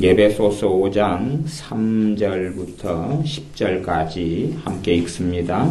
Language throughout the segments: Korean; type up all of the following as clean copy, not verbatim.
에베소서 5장 3절부터 10절까지 함께 읽습니다.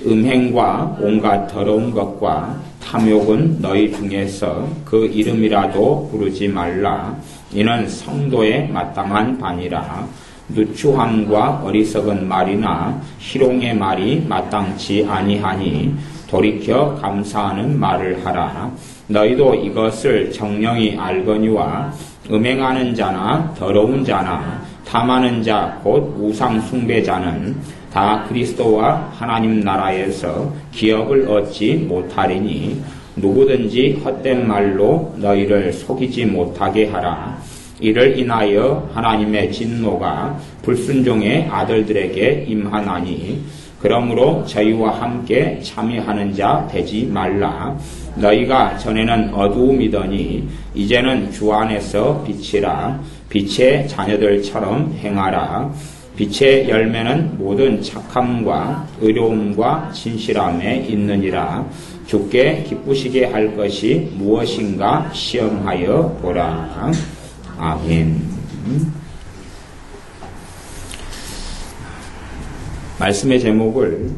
음행과 온갖 더러운 것과 탐욕은 너희 중에서 그 이름이라도 부르지 말라. 이는 성도에 마땅한 바니라. 누추함과 어리석은 말이나 희롱의 말이 마땅치 아니하니 돌이켜 감사하는 말을 하라. 너희도 이것을 정령이 알거니와 음행하는 자나 더러운 자나 탐하는 자 곧 우상 숭배자는 다 그리스도와 하나님 나라에서 기업을 얻지 못하리니 누구든지 헛된 말로 너희를 속이지 못하게 하라. 이를 인하여 하나님의 진노가 불순종의 아들들에게 임하나니 그러므로 저희와 함께 참여하는 자 되지 말라. 너희가 전에는 어두움이더니 이제는 주 안에서 빛이라. 빛의 자녀들처럼 행하라. 빛의 열매는 모든 착함과 의로움과 진실함에 있느니라. 주께 기쁘시게 할 것이 무엇인가 시험하여 보라. 아멘. 말씀의 제목을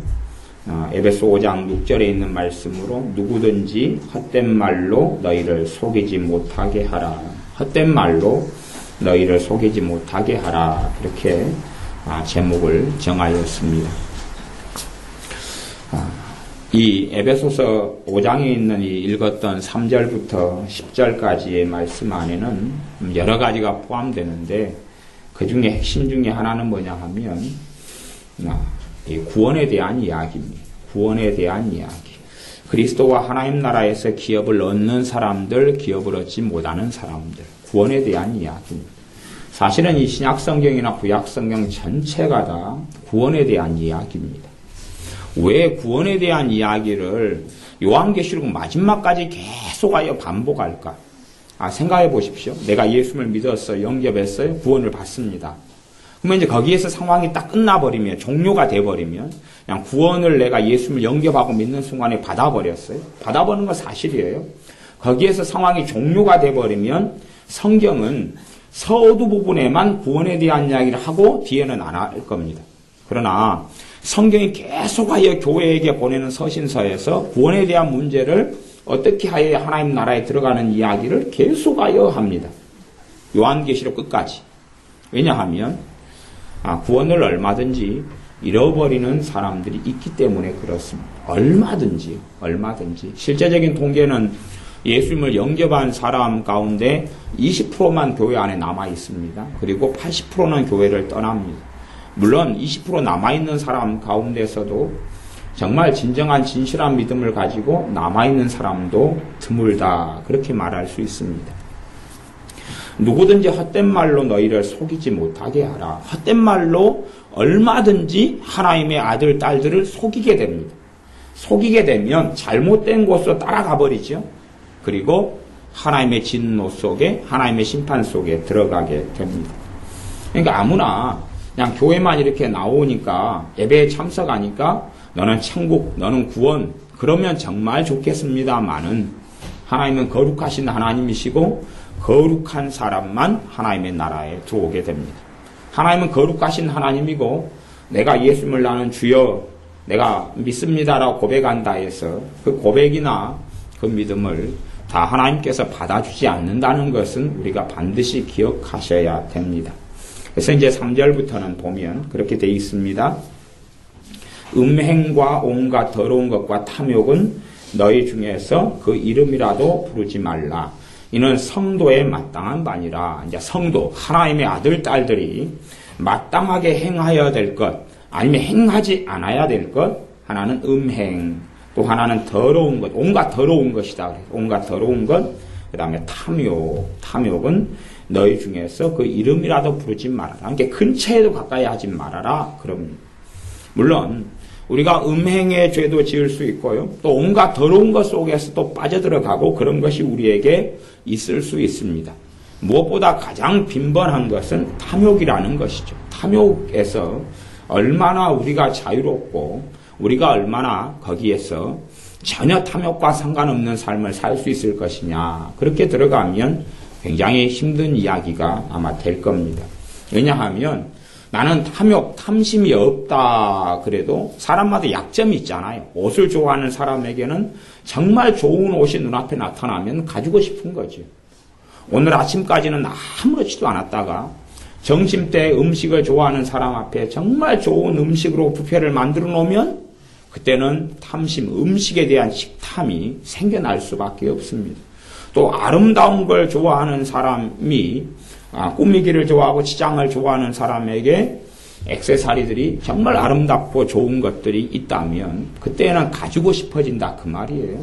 에베소 5장 6절에 있는 말씀으로 누구든지 헛된 말로 너희를 속이지 못하게 하라. 헛된 말로 너희를 속이지 못하게 하라. 이렇게 제목을 정하였습니다. 이 에베소서 5장에 있는 이 읽었던 3절부터 10절까지의 말씀 안에는 여러 가지가 포함되는데 그 중에 핵심 중에 하나는 뭐냐 하면 이 구원에 대한 이야기입니다. 구원에 대한 이야기. 그리스도와 하나님 나라에서 기업을 얻는 사람들, 기업을 얻지 못하는 사람들. 구원에 대한 이야기입니다. 사실은 이 신약성경이나 구약성경 전체가 다 구원에 대한 이야기입니다. 왜 구원에 대한 이야기를 요한계시록 마지막까지 계속하여 반복할까? 생각해 보십시오. 내가 예수를 믿었어요. 영접했어요. 구원을 받습니다. 그러면 이제 거기에서 상황이 딱 끝나버리면, 종료가 돼버리면, 그냥 구원을 내가 예수를 영접하고 믿는 순간에 받아버렸어요. 받아버리는 건 사실이에요. 거기에서 상황이 종료가 돼버리면 성경은 서두 부분에만 구원에 대한 이야기를 하고 뒤에는 안 할 겁니다. 그러나 성경이 계속하여 교회에게 보내는 서신서에서 구원에 대한 문제를 어떻게 하여 하나님 나라에 들어가는 이야기를 계속하여 합니다. 요한계시록 끝까지. 왜냐하면 구원을 얼마든지 잃어버리는 사람들이 있기 때문에 그렇습니다. 얼마든지. 실제적인 통계는 예수님을 영접한 사람 가운데 20%만 교회 안에 남아 있습니다. 그리고 80%는 교회를 떠납니다. 물론 20% 남아있는 사람 가운데서도 정말 진정한 진실한 믿음을 가지고 남아있는 사람도 드물다. 그렇게 말할 수 있습니다. 누구든지 헛된 말로 너희를 속이지 못하게 하라. 헛된 말로 얼마든지 하나님의 아들, 딸들을 속이게 됩니다. 속이게 되면 잘못된 곳으로 따라가 버리죠. 그리고 하나님의 진노 속에, 하나님의 심판 속에 들어가게 됩니다. 그러니까 아무나 그냥 교회만 이렇게 나오니까, 예배에 참석하니까 너는 천국, 너는 구원, 그러면 정말 좋겠습니다마는 하나님은 거룩하신 하나님이시고 거룩한 사람만 하나님의 나라에 들어오게 됩니다. 하나님은 거룩하신 하나님이고 내가 예수님을 나는 주여 내가 믿습니다라고 고백한다 해서 그 고백이나 그 믿음을 다 하나님께서 받아주지 않는다는 것은 우리가 반드시 기억하셔야 됩니다. 그래서 이제 3절부터는 보면 그렇게 되어 있습니다. 음행과 온갖 더러운 것과 탐욕은 너희 중에서 그 이름이라도 부르지 말라. 이는 성도에 마땅한 바니라. 이제 성도, 하나님의 아들, 딸들이 마땅하게 행하여야 될 것, 아니면 행하지 않아야 될 것, 하나는 음행, 또 하나는 더러운 것, 온갖 더러운 것이다. 온갖 더러운 것, 그 다음에 탐욕은 너희 중에서 그 이름이라도 부르지 말아라. 그러니까 근처에도 가까이 하지 말아라. 그럽니다. 물론 우리가 음행의 죄도 지을 수 있고요. 또 온갖 더러운 것 속에서 또 빠져들어가고 그런 것이 우리에게 있을 수 있습니다. 무엇보다 가장 빈번한 것은 탐욕이라는 것이죠. 탐욕에서 얼마나 우리가 자유롭고 우리가 얼마나 거기에서 전혀 탐욕과 상관없는 삶을 살 수 있을 것이냐. 그렇게 들어가면 굉장히 힘든 이야기가 아마 될 겁니다. 왜냐하면 나는 탐심이 없다 그래도 사람마다 약점이 있잖아요. 옷을 좋아하는 사람에게는 정말 좋은 옷이 눈앞에 나타나면 가지고 싶은 거죠. 오늘 아침까지는 아무렇지도 않았다가 점심때 음식을 좋아하는 사람 앞에 정말 좋은 음식으로 뷔페를 만들어 놓으면 그때는 탐심, 음식에 대한 식탐이 생겨날 수밖에 없습니다. 또 아름다운 걸 좋아하는 사람이 꾸미기를 좋아하고 치장을 좋아하는 사람에게 액세서리들이 정말 아름답고 좋은 것들이 있다면 그때는 가지고 싶어진다 그 말이에요.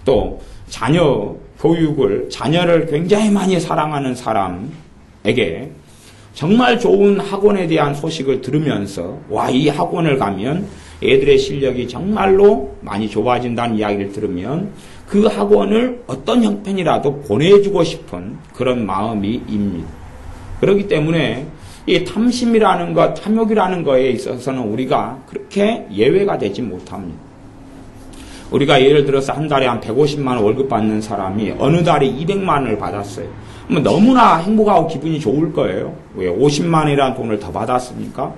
또 자녀를 굉장히 많이 사랑하는 사람에게 정말 좋은 학원에 대한 소식을 들으면서 이 학원을 가면 애들의 실력이 정말로 많이 좋아진다는 이야기를 들으면 그 학원을 어떤 형편이라도 보내주고 싶은 그런 마음이 입니다. 그렇기 때문에 이 탐심이라는 것, 탐욕이라는 것에 있어서는 우리가 그렇게 예외가 되지 못합니다. 우리가 예를 들어서 한 달에 한 150만 원 월급 받는 사람이 어느 달에 200만 원을 받았어요. 그러면 너무나 행복하고 기분이 좋을 거예요. 왜 50만 원이라는 돈을 더 받았으니까.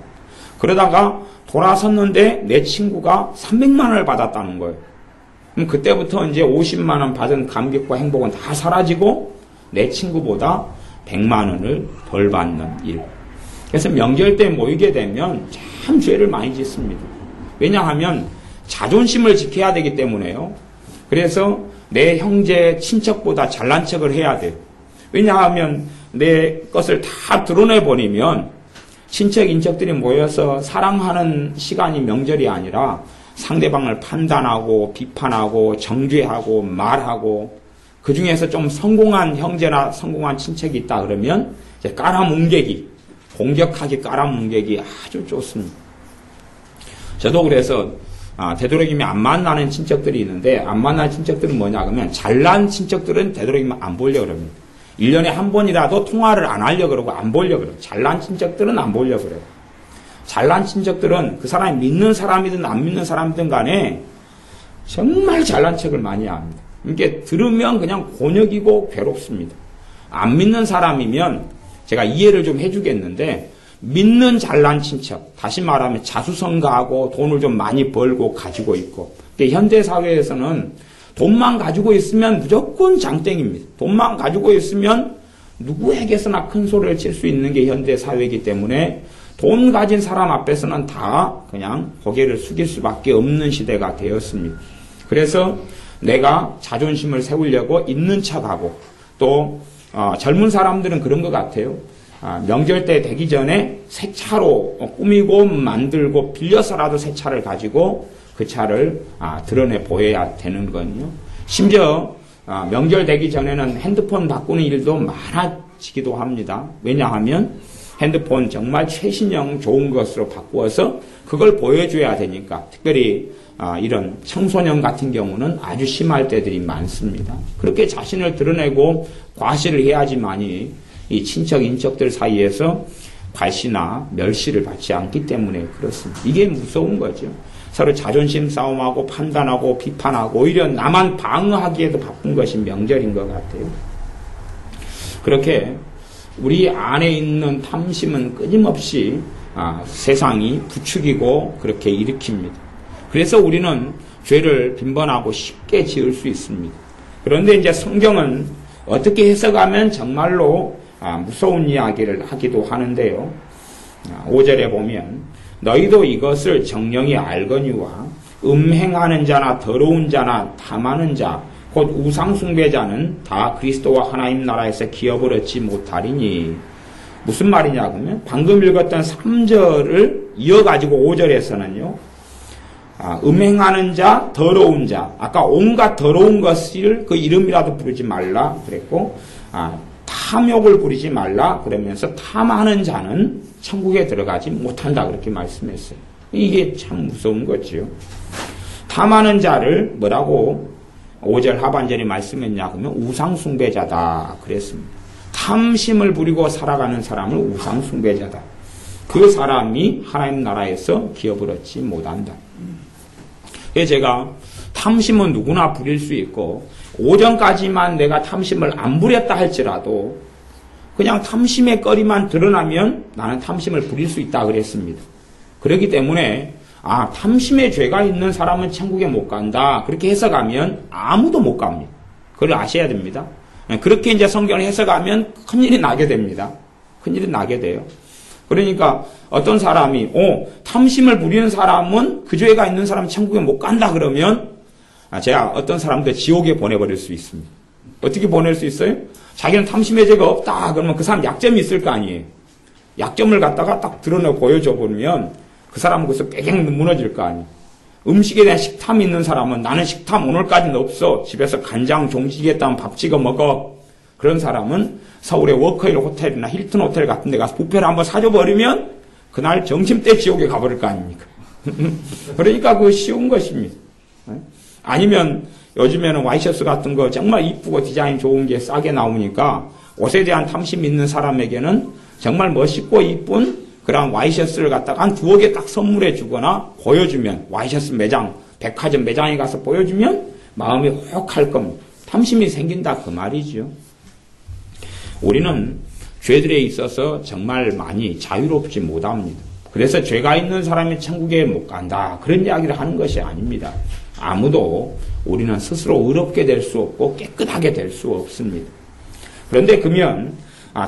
그러다가 돌아섰는데 내 친구가 300만 원을 받았다는 거예요. 그럼 그때부터 이제 50만 원 받은 감격과 행복은 다 사라지고 내 친구보다 100만 원을 벌 받는 일. 그래서 명절 때 모이게 되면 참 죄를 많이 짓습니다. 왜냐하면 자존심을 지켜야 되기 때문에요. 그래서 내 형제 친척보다 잘난 척을 해야 돼요. 왜냐하면 내 것을 다 드러내버리면 친척 인척들이 모여서 사랑하는 시간이 명절이 아니라 상대방을 판단하고 비판하고 정죄하고 말하고 그 중에서 좀 성공한 형제나 성공한 친척이 있다 그러면 이제 깔아뭉개기, 공격하기 깔아뭉개기 아주 좋습니다. 저도 그래서 되도록이면 안 만나는 친척들이 있는데 안 만나는 친척들은 뭐냐 그러면 잘난 친척들은 되도록이면 안 보려고 그럽니다. 1년에 한 번이라도 통화를 안 하려고 그러고 안 보려고 그래요. 잘난 친척들은 안 보려고 그래요. 잘난 친척들은 그 사람이 믿는 사람이든 안 믿는 사람이든 간에 정말 잘난 척을 많이 합니다. 이게 들으면 그냥 곤욕이고 괴롭습니다. 안 믿는 사람이면 제가 이해를 좀 해주겠는데 믿는 잘난 친척, 다시 말하면 자수성가하고 돈을 좀 많이 벌고 가지고 있고 현대사회에서는 돈만 가지고 있으면 무조건 장땡입니다. 돈만 가지고 있으면 누구에게서나 큰 소리를 칠 수 있는 게 현대사회이기 때문에 돈 가진 사람 앞에서는 다 그냥 고개를 숙일 수밖에 없는 시대가 되었습니다. 그래서 내가 자존심을 세우려고 있는 척하고 또 젊은 사람들은 그런 것 같아요. 명절 때 되기 전에 새 차로 꾸미고 만들고 빌려서라도 새 차를 가지고 그 차를 드러내 보여야 되는 거거든요. 심지어 명절 되기 전에는 핸드폰 바꾸는 일도 많아지기도 합니다. 왜냐하면 핸드폰 정말 최신형 좋은 것으로 바꾸어서 그걸 보여줘야 되니까 특별히 이런 청소년 같은 경우는 아주 심할 때들이 많습니다. 그렇게 자신을 드러내고 과시를 해야지만이 이 친척 인척들 사이에서 과시나 멸시를 받지 않기 때문에 그렇습니다. 이게 무서운 거죠. 서로 자존심 싸움하고 판단하고 비판하고 오히려 나만 방어하기에도 바쁜 것이 명절인 것 같아요. 그렇게 우리 안에 있는 탐심은 끊임없이 세상이 부추기고 그렇게 일으킵니다. 그래서 우리는 죄를 빈번하고 쉽게 지을 수 있습니다. 그런데 이제 성경은 어떻게 해석하면 정말로 무서운 이야기를 하기도 하는데요. 5절에 보면 너희도 이것을 정령이 알거니와 음행하는 자나 더러운 자나 탐하는 자 곧 우상숭배자는 다 그리스도와 하나님 나라에서 기업을 얻지 못하리니. 무슨 말이냐 그러면 방금 읽었던 3절을 이어가지고 5절에서는요. 음행하는 자, 더러운 자. 아까 온갖 더러운 것을 그 이름이라도 부르지 말라 그랬고 탐욕을 부리지 말라 그러면서 탐하는 자는 천국에 들어가지 못한다 그렇게 말씀했어요. 이게 참 무서운 거지요. 탐하는 자를 뭐라고 5절 하반절에 말씀했냐 그러면 우상숭배자다 그랬습니다. 탐심을 부리고 살아가는 사람을 우상숭배자다. 그 사람이 하나님 나라에서 기업을 얻지 못한다. 제가 탐심은 누구나 부릴 수 있고 오전까지만 내가 탐심을 안 부렸다 할지라도 그냥 탐심의 거리만 드러나면 나는 탐심을 부릴 수 있다 그랬습니다. 그렇기 때문에 탐심의 죄가 있는 사람은 천국에 못 간다. 그렇게 해석하면 아무도 못 갑니다. 그걸 아셔야 됩니다. 그렇게 이제 성경을 해석하면 큰일이 나게 됩니다. 큰일이 나게 돼요. 그러니까 어떤 사람이 탐심을 부리는 사람은 그 죄가 있는 사람은 천국에 못 간다 그러면 제가 어떤 사람들 지옥에 보내버릴 수 있습니다. 어떻게 보낼 수 있어요? 자기는 탐심의 죄가 없다 그러면 그 사람 약점이 있을 거 아니에요. 약점을 갖다가 딱 드러내 보여줘 버리면 그 사람은 거기서 빼갱 무너질 거 아니에요. 음식에 대한 식탐이 있는 사람은 나는 식탐 오늘까지는 없어. 집에서 간장 종지겠다면 밥 찍어 먹어. 그런 사람은 서울의 워커힐 호텔이나 힐튼 호텔 같은 데 가서 뷔페를 한번 사줘버리면 그날 점심때 지옥에 가버릴 거 아닙니까? 그러니까 그거 쉬운 것입니다. 아니면 요즘에는 와이셔츠 같은 거 정말 이쁘고 디자인 좋은 게 싸게 나오니까 옷에 대한 탐심 있는 사람에게는 정말 멋있고 이쁜 그런 와이셔츠를 갖다가 한 2개 딱 선물해 주거나 보여주면 와이셔츠 매장, 백화점 매장에 가서 보여주면 마음이 혹할 겁니다. 탐심이 생긴다 그 말이죠. 우리는 죄들에 있어서 정말 많이 자유롭지 못합니다. 그래서 죄가 있는 사람이 천국에 못 간다. 그런 이야기를 하는 것이 아닙니다. 아무도 우리는 스스로 의롭게 될 수 없고 깨끗하게 될 수 없습니다. 그런데 그러면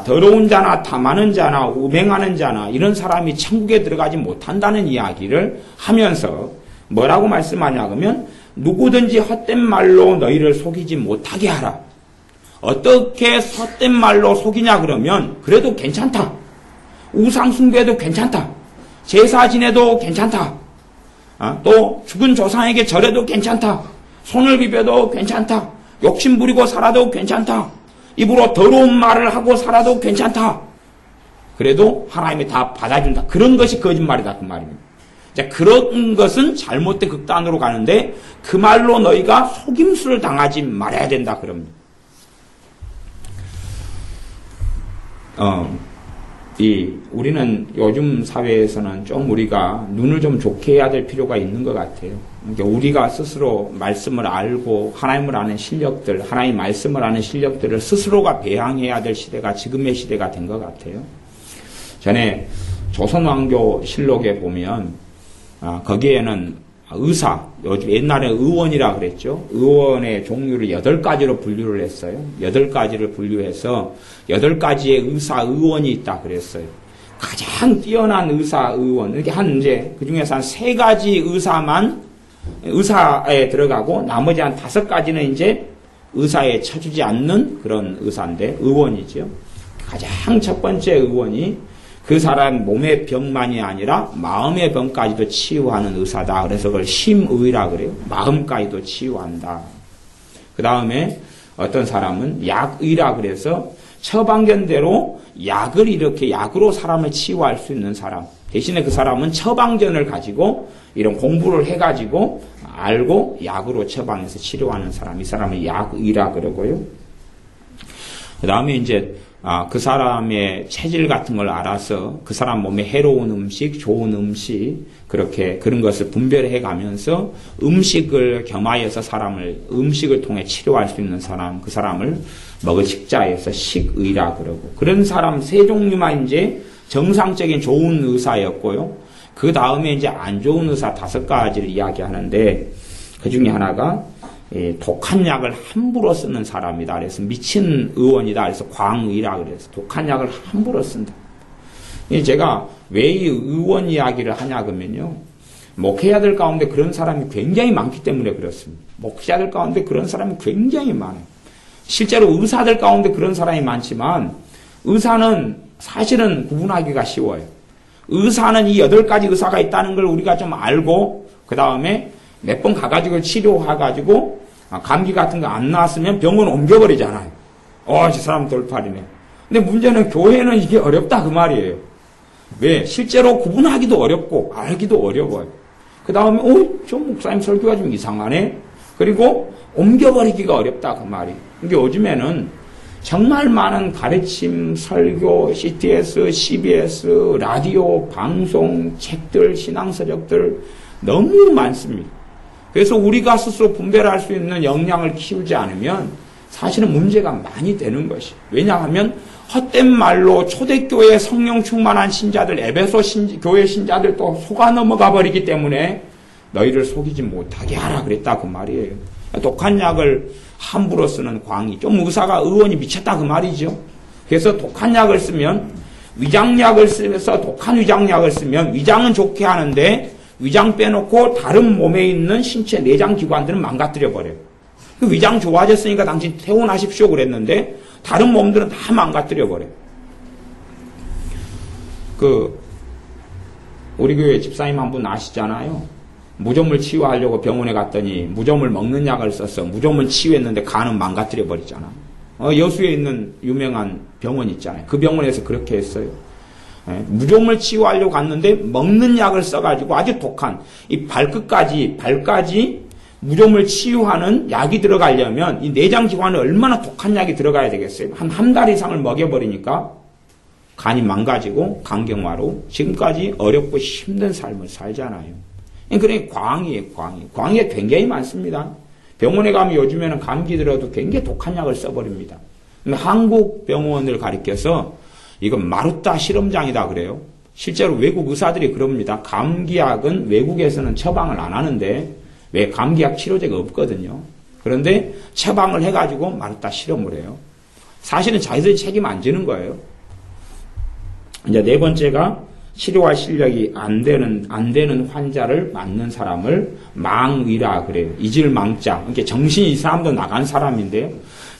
더러운 자나 탐하는 자나 우맹하는 자나 이런 사람이 천국에 들어가지 못한다는 이야기를 하면서 뭐라고 말씀하냐 그러면 누구든지 헛된 말로 너희를 속이지 못하게 하라. 어떻게 헛된 말로 속이냐 그러면 그래도 괜찮다. 우상 숭배도 괜찮다. 제사 지내도 괜찮다. 또 죽은 조상에게 절해도 괜찮다. 손을 비벼도 괜찮다. 욕심 부리고 살아도 괜찮다. 입으로 더러운 말을 하고 살아도 괜찮다. 그래도 하나님이 다 받아준다. 그런 것이 거짓말이다 그 말입니다. 자, 그런 것은 잘못된 극단으로 가는데 그 말로 너희가 속임수를 당하지 말아야 된다 그럽니다. 우리는 요즘 사회에서는 좀 우리가 눈을 좀 좋게 해야 될 필요가 있는 것 같아요. 그러니까 우리가 스스로 말씀을 알고 하나님을 아는 실력들, 하나님 말씀을 아는 실력들을 스스로가 배양해야 될 시대가 지금의 시대가 된 것 같아요. 전에 조선왕조실록에 보면 거기에는 의사, 요즘 옛날에 의원이라 그랬죠. 의원의 종류를 8가지로 분류를 했어요. 8가지를 분류해서 8가지의 의사, 의원이 있다 그랬어요. 가장 뛰어난 의사, 의원, 이렇게 이제 그 중에서 한 3가지 의사에 들어가고 나머지 한 5가지는 이제 의사에 쳐주지 않는 그런 의사인데, 의원이죠. 가장 첫 번째 의원이 그 사람 몸의 병만이 아니라 마음의 병까지도 치유하는 의사다. 그래서 그걸 심의라 그래요. 마음까지도 치유한다. 그 다음에 어떤 사람은 약의라 그래서 처방전대로 약을 이렇게 약으로 사람을 치유할 수 있는 사람. 대신에 그 사람은 처방전을 가지고 이런 공부를 해가지고 알고 약으로 처방해서 치료하는 사람. 이 사람은 약의라 그러고요. 그 다음에 이제 그 사람의 체질 같은 걸 알아서 그 사람 몸에 해로운 음식, 좋은 음식, 그런 것을 분별해 가면서 음식을 겸하여서 음식을 통해 치료할 수 있는 사람, 그 사람을 먹을 식자에서 식의라 그러고, 그런 사람 3종류만 이제 정상적인 좋은 의사였고요. 그 다음에 이제 안 좋은 의사 5가지를 이야기하는데, 그 중에 하나가 독한 약을 함부로 쓰는 사람이다. 그래서 미친 의원이다. 그래서 광의라 그래서 독한 약을 함부로 쓴다. 제가 왜 이 의원 이야기를 하냐 그러면요. 목회자들 가운데 그런 사람이 굉장히 많기 때문에 그렇습니다. 목회자들 가운데 그런 사람이 굉장히 많아요. 실제로 의사들 가운데 그런 사람이 많지만 의사는 사실은 구분하기가 쉬워요. 의사는 이 8가지 의사가 있다는 걸 우리가 좀 알고 그 다음에 몇 번 가가지고 치료해가지고 감기 같은 거 안 나왔으면 병원 옮겨버리잖아요. 저 사람 돌팔이네. 근데 문제는 교회는 이게 어렵다 그 말이에요. 왜? 실제로 구분하기도 어렵고 알기도 어려워요. 그 다음에 저 목사님 설교가 좀 이상하네. 그리고 옮겨버리기가 어렵다 그 말이에요. 그러니까 요즘에는 정말 많은 가르침, 설교, CTS, CBS, 라디오, 방송, 책들, 신앙서적들 너무 많습니다. 그래서 우리가 스스로 분별할 수 있는 역량을 키우지 않으면 사실은 문제가 많이 되는 것이. 왜냐하면 헛된 말로 초대교회 성령 충만한 신자들, 에베소 교회 신자들도 속아 넘어가 버리기 때문에 너희를 속이지 못하게 하라 그랬다 그 말이에요. 독한 약을 함부로 쓰는 광의, 좀 의원이 미쳤다 그 말이죠. 그래서 독한 약을 쓰면, 위장약을 쓰면서 독한 위장약을 쓰면 위장은 좋게 하는데 위장 빼놓고 다른 몸에 있는 신체 내장 기관들은 망가뜨려 버려요. 그 위장 좋아졌으니까 당신 퇴원하십시오 그랬는데 다른 몸들은 다 망가뜨려 버려요. 우리 교회 집사님 한 분 아시잖아요. 무좀을 치유하려고 병원에 갔더니 무좀을 먹는 약을 써서 무좀은 치유했는데 간은 망가뜨려 버리잖아. 여수에 있는 유명한 병원 있잖아요. 그 병원에서 그렇게 했어요. 무좀을 치유하려고 갔는데 먹는 약을 써가지고 아주 독한 이 발까지 무좀을 치유하는 약이 들어가려면 이 내장기관에 얼마나 독한 약이 들어가야 되겠어요. 한 달 이상을 먹여버리니까 간이 망가지고 간경화로 지금까지 어렵고 힘든 삶을 살잖아요. 그러니까 광이에요. 광이가 굉장히 많습니다. 병원에 가면 요즘에는 감기 들어도 굉장히 독한 약을 써버립니다. 한국 병원을 가리켜서 이건 마루타 실험장이다 그래요. 실제로 외국 의사들이 그럽니다. 감기약은 외국에서는 처방을 안 하는데 왜 감기약 치료제가 없거든요. 그런데 처방을 해가지고 마루타 실험을 해요. 사실은 자기들이 책임 안 지는 거예요. 이제 네 번째가 치료할 실력이 안 되는 환자를 맞는 사람을 망의라 그래요. 이질망자. 그러니까 정신이 이 사람도 나간 사람인데요.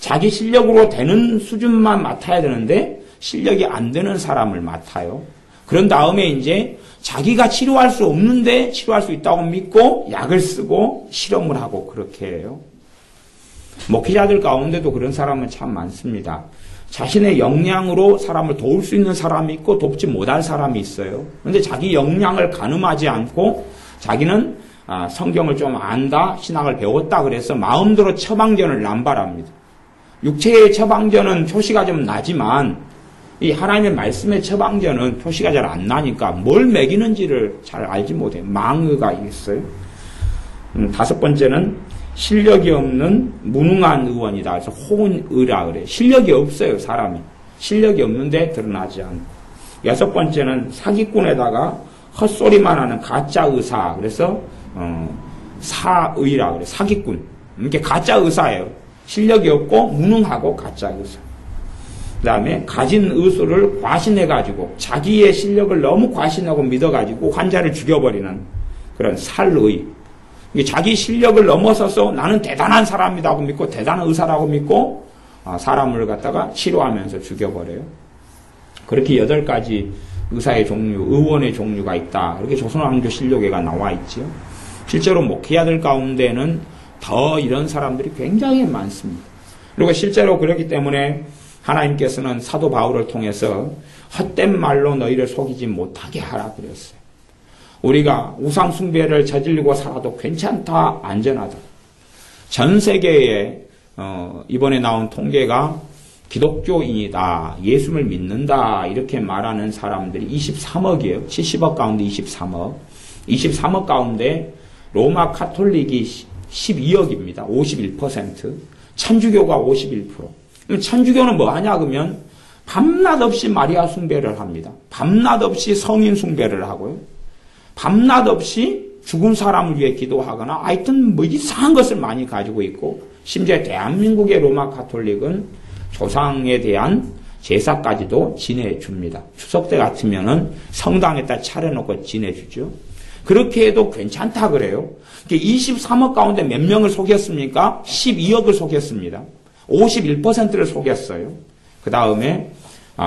자기 실력으로 되는 수준만 맡아야 되는데 실력이 안 되는 사람을 맡아요. 그런 다음에 이제 자기가 치료할 수 없는데 치료할 수 있다고 믿고 약을 쓰고 실험을 하고 그렇게 해요. 목회자들 가운데도 그런 사람은 참 많습니다. 자신의 역량으로 사람을 도울 수 있는 사람이 있고 돕지 못할 사람이 있어요. 그런데 자기 역량을 가늠하지 않고 자기는 성경을 좀 안다, 신학을 배웠다 그래서 마음대로 처방전을 남발합니다. 육체의 처방전은 표시가 좀 나지만 이 하나님의 말씀의 처방전은 표시가 잘 안 나니까 뭘 먹이는지를 잘 알지 못해요. 망의가 있어요. 다섯 번째는 실력이 없는 무능한 의원이다. 그래서 혼의라 그래요. 실력이 없어요, 사람이. 실력이 없는데 드러나지 않고. 여섯 번째는 사기꾼에다가 헛소리만 하는 가짜 의사. 그래서 사의라 그래요. 사기꾼. 이렇게 가짜 의사예요. 실력이 없고 무능하고 가짜 의사. 그 다음에 가진 의술을 과신해가지고 자기의 실력을 너무 과신하고 믿어가지고 환자를 죽여버리는 그런 살의. 자기 실력을 넘어서서 나는 대단한 사람이라고 믿고 대단한 의사라고 믿고 사람을 갖다가 치료하면서 죽여버려요. 그렇게 8가지 의사의 종류, 의원의 종류가 있다. 이렇게 조선왕조실록에가 나와 있지요. 실제로 목회자들 가운데는 더 이런 사람들이 굉장히 많습니다. 그리고 실제로 그렇기 때문에 하나님께서는 사도 바울을 통해서 헛된 말로 너희를 속이지 못하게 하라 그랬어요. 우리가 우상 숭배를 저지르고 살아도 괜찮다, 안전하다. 전 세계에 이번에 나온 통계가 기독교인이다, 예수를 믿는다 이렇게 말하는 사람들이 23억이에요. 70억 가운데 23억. 23억 가운데 로마 카톨릭이 12억입니다. 51%. 천주교가 51%. 천주교는 뭐 하냐 그러면 밤낮 없이 마리아 숭배를 합니다. 밤낮 없이 성인 숭배를 하고요. 밤낮 없이 죽은 사람을 위해 기도하거나 하여튼 뭐 이상한 것을 많이 가지고 있고 심지어 대한민국의 로마 카톨릭은 조상에 대한 제사까지도 지내줍니다. 추석 때 같으면은 성당에다 차려놓고 지내주죠. 그렇게 해도 괜찮다 그래요. 23억 가운데 몇 명을 속였습니까? 12억을 속였습니다. 51%를 속였어요. 그 다음에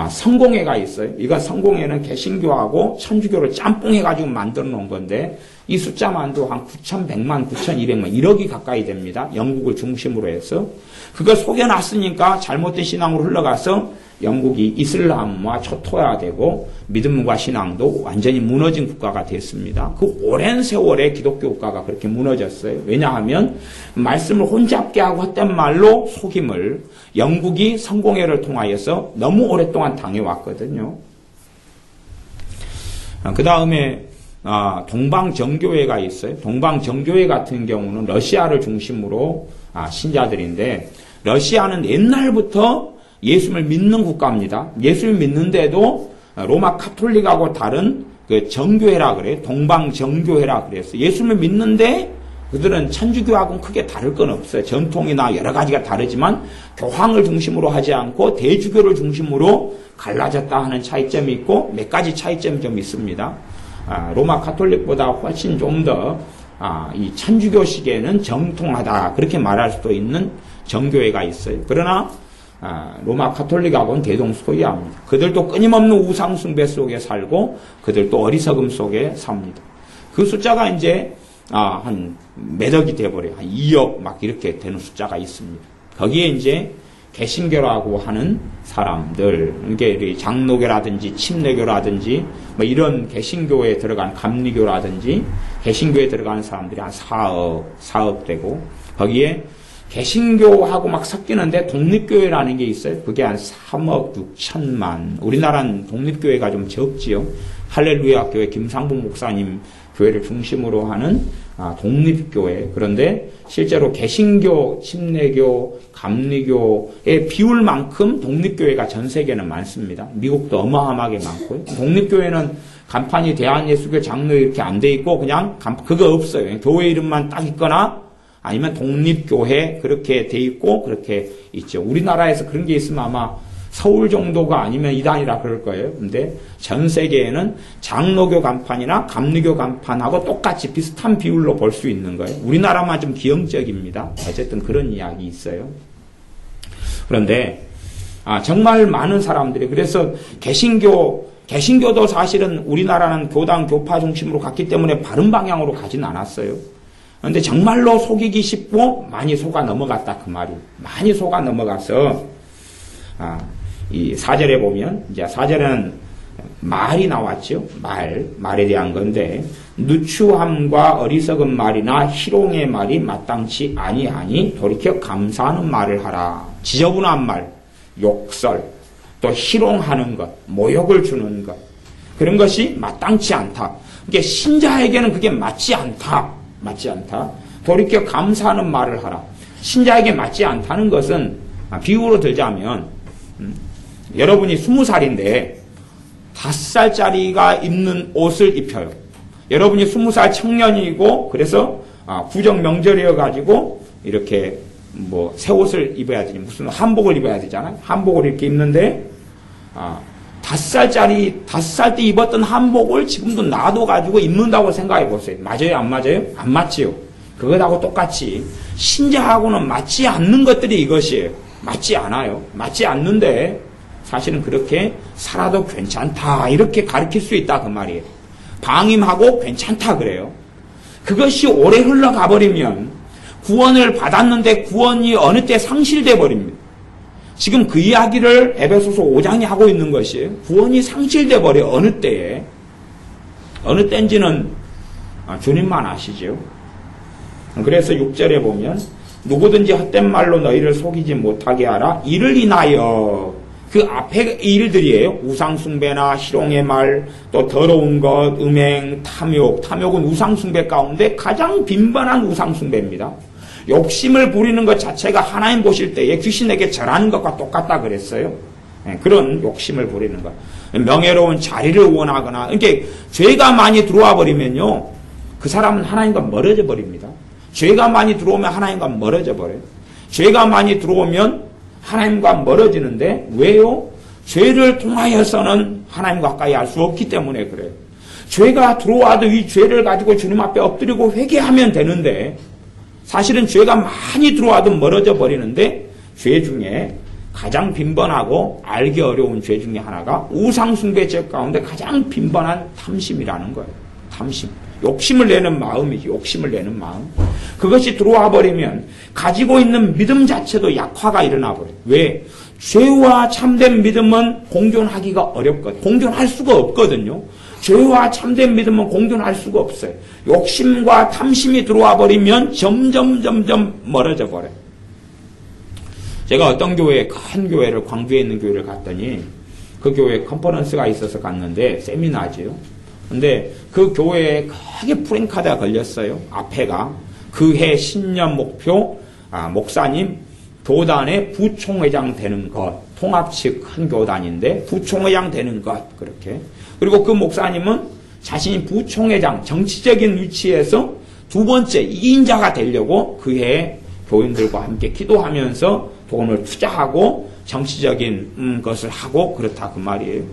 성공회가 있어요. 이건 성공회는 개신교하고 천주교를 짬뽕해가지고 만들어 놓은 건데 이 숫자만도 한 9,100만, 9,200만, 1억이 가까이 됩니다. 영국을 중심으로 해서. 그걸 속여놨으니까 잘못된 신앙으로 흘러가서 영국이 이슬람화 초토화되고 믿음과 신앙도 완전히 무너진 국가가 됐습니다. 그 오랜 세월에 기독교 국가가 그렇게 무너졌어요. 왜냐하면 말씀을 혼잡게 하고 헛된 말로 속임을 영국이 성공회를 통하여서 너무 오랫동안 당해왔거든요. 그 다음에 동방정교회가 있어요. 동방정교회 같은 경우는 러시아를 중심으로 신자들인데, 러시아는 옛날부터 예수를 믿는 국가입니다. 예수를 믿는데도 로마 카톨릭하고 다른 그 정교회라 그래요. 동방정교회라 그랬어요. 예수를 믿는데 그들은 천주교하고는 크게 다를 건 없어요. 전통이나 여러 가지가 다르지만 교황을 중심으로 하지 않고 대주교를 중심으로 갈라졌다 하는 차이점이 있고 몇 가지 차이점이 좀 있습니다. 로마 카톨릭보다 훨씬 좀 더 이 천주교식에는 정통하다 그렇게 말할 수도 있는 정교회가 있어요. 그러나 로마 카톨릭하고는 대동소이합니다. 그들도 끊임없는 우상숭배 속에 살고 그들도 어리석음 속에 삽니다. 그 숫자가 이제 한 몇 억이 돼버려요. 한 2억 막 이렇게 되는 숫자가 있습니다. 거기에 이제 개신교라고 하는 사람들, 이게 장로교라든지 침례교라든지 뭐 이런 개신교에 들어간 감리교라든지 개신교에 들어가는 사람들이 한 4억 되고, 거기에 개신교하고 막 섞이는데 독립교회라는 게 있어요. 그게 한 3억 6천만. 우리나라는 독립교회가 좀 적지요. 할렐루야 교회 김상봉 목사님 교회를 중심으로 하는 독립교회. 그런데 실제로 개신교, 침례교, 감리교의 비율만큼 독립교회가 전 세계는 많습니다. 미국도 어마어마하게 많고요. 독립교회는 간판이 대한예수교 장로 이렇게 안 돼 있고 그냥 그거 없어요. 교회 이름만 딱 있거나 아니면 독립교회 그렇게 돼 있고 그렇게 있죠. 우리나라에서 그런 게 있으면 아마 서울 정도가 아니면 이단이라 그럴 거예요. 근데 전 세계에는 장로교 간판이나 감리교 간판하고 똑같이 비슷한 비율로 볼 수 있는 거예요. 우리나라만 좀 기형적입니다. 어쨌든 그런 이야기 있어요. 그런데 정말 많은 사람들이, 그래서 개신교도 사실은 우리나라는 교당 교파 중심으로 갔기 때문에 바른 방향으로 가진 않았어요. 그런데 정말로 속이기 쉽고 많이 속아 넘어갔다 그 말이. 많이 속아 넘어가서 이 4절에 보면, 이제 4절에는 말이 나왔죠. 말에 대한 건데, 누추함과 어리석은 말이나 희롱의 말이 마땅치 아니하니 돌이켜 감사하는 말을 하라. 지저분한 말, 욕설, 또 희롱하는 것, 모욕을 주는 것, 그런 것이 마땅치 않다. 그게 신자에게는 그게 맞지 않다. 돌이켜 감사하는 말을 하라. 신자에게 맞지 않다는 것은 비유로 들자면, 여러분이 20살인데 5살짜리가 입는 옷을 입혀요. 여러분이 20살 청년이고 그래서 구정 명절이어가지고 이렇게 뭐 새 옷을 입어야 되지, 무슨 한복을 입어야 되잖아요. 한복을 이렇게 입는데 5살 때 입었던 한복을 지금도 놔둬가지고 입는다고 생각해 보세요. 맞아요? 안 맞아요? 안 맞지요. 그것하고 똑같이 신자하고는 맞지 않는 것들이 이것이에요. 맞지 않아요. 맞지 않는데 사실은 그렇게 살아도 괜찮다 이렇게 가르칠 수 있다 그 말이에요. 방임하고 괜찮다 그래요. 그것이 오래 흘러가 버리면 구원을 받았는데 구원이 어느 때 상실돼 버립니다. 지금 그 이야기를 에베소서 5장이 하고 있는 것이에요. 구원이 상실돼 버려. 어느 때에. 어느 때인지는 주님만 아시죠. 그래서 6절에 보면 누구든지 헛된 말로 너희를 속이지 못하게 하라. 이를 인하여, 그 앞에 일들이에요. 우상숭배나 희롱의 말, 또 더러운 것, 음행, 탐욕. 탐욕은 우상숭배 가운데 가장 빈번한 우상숭배입니다. 욕심을 부리는 것 자체가 하나님 보실 때에 귀신에게 절하는 것과 똑같다 그랬어요. 그런 욕심을 부리는 것. 명예로운 자리를 원하거나, 그러니까 죄가 많이 들어와 버리면요, 그 사람은 하나님과 멀어져 버립니다. 죄가 많이 들어오면 하나님과 멀어져 버려요. 죄가 많이 들어오면 하나님과 멀어지는데, 왜요? 죄를 통하여서는 하나님과 가까이 할 수 없기 때문에 그래요. 죄가 들어와도 이 죄를 가지고 주님 앞에 엎드리고 회개하면 되는데, 사실은 죄가 많이 들어와도 멀어져 버리는데, 죄 중에 가장 빈번하고 알기 어려운 죄 중에 하나가 우상숭배죄 가운데 가장 빈번한 탐심이라는 거예요. 탐심. 욕심을 내는 마음이지. 욕심을 내는 마음. 그것이 들어와 버리면 가지고 있는 믿음 자체도 약화가 일어나 버려요. 왜? 죄와 참된 믿음은 공존하기가 어렵거든요. 공존할 수가 없거든요. 죄와 참된 믿음은 공존할 수가 없어요. 욕심과 탐심이 들어와 버리면 점점 멀어져 버려요. 제가 어떤 교회, 큰 교회를, 광주에 있는 교회를 갔더니 그 교회에 컨퍼런스가 있어서 갔는데, 세미나지요. 근데 그 교회에 크게 프랭카드가 걸렸어요. 앞에가. 그해 신년 목표, 목사님, 교단의 부총회장 되는 것. 통합 측 큰 교단인데 부총회장 되는 것. 그렇게. 그리고 그 목사님은 자신이 부총회장, 정치적인 위치에서 두 번째 이인자가 되려고 그해 교인들과 함께 기도하면서 돈을 투자하고 정치적인 것을 하고 그렇다 그 말이에요.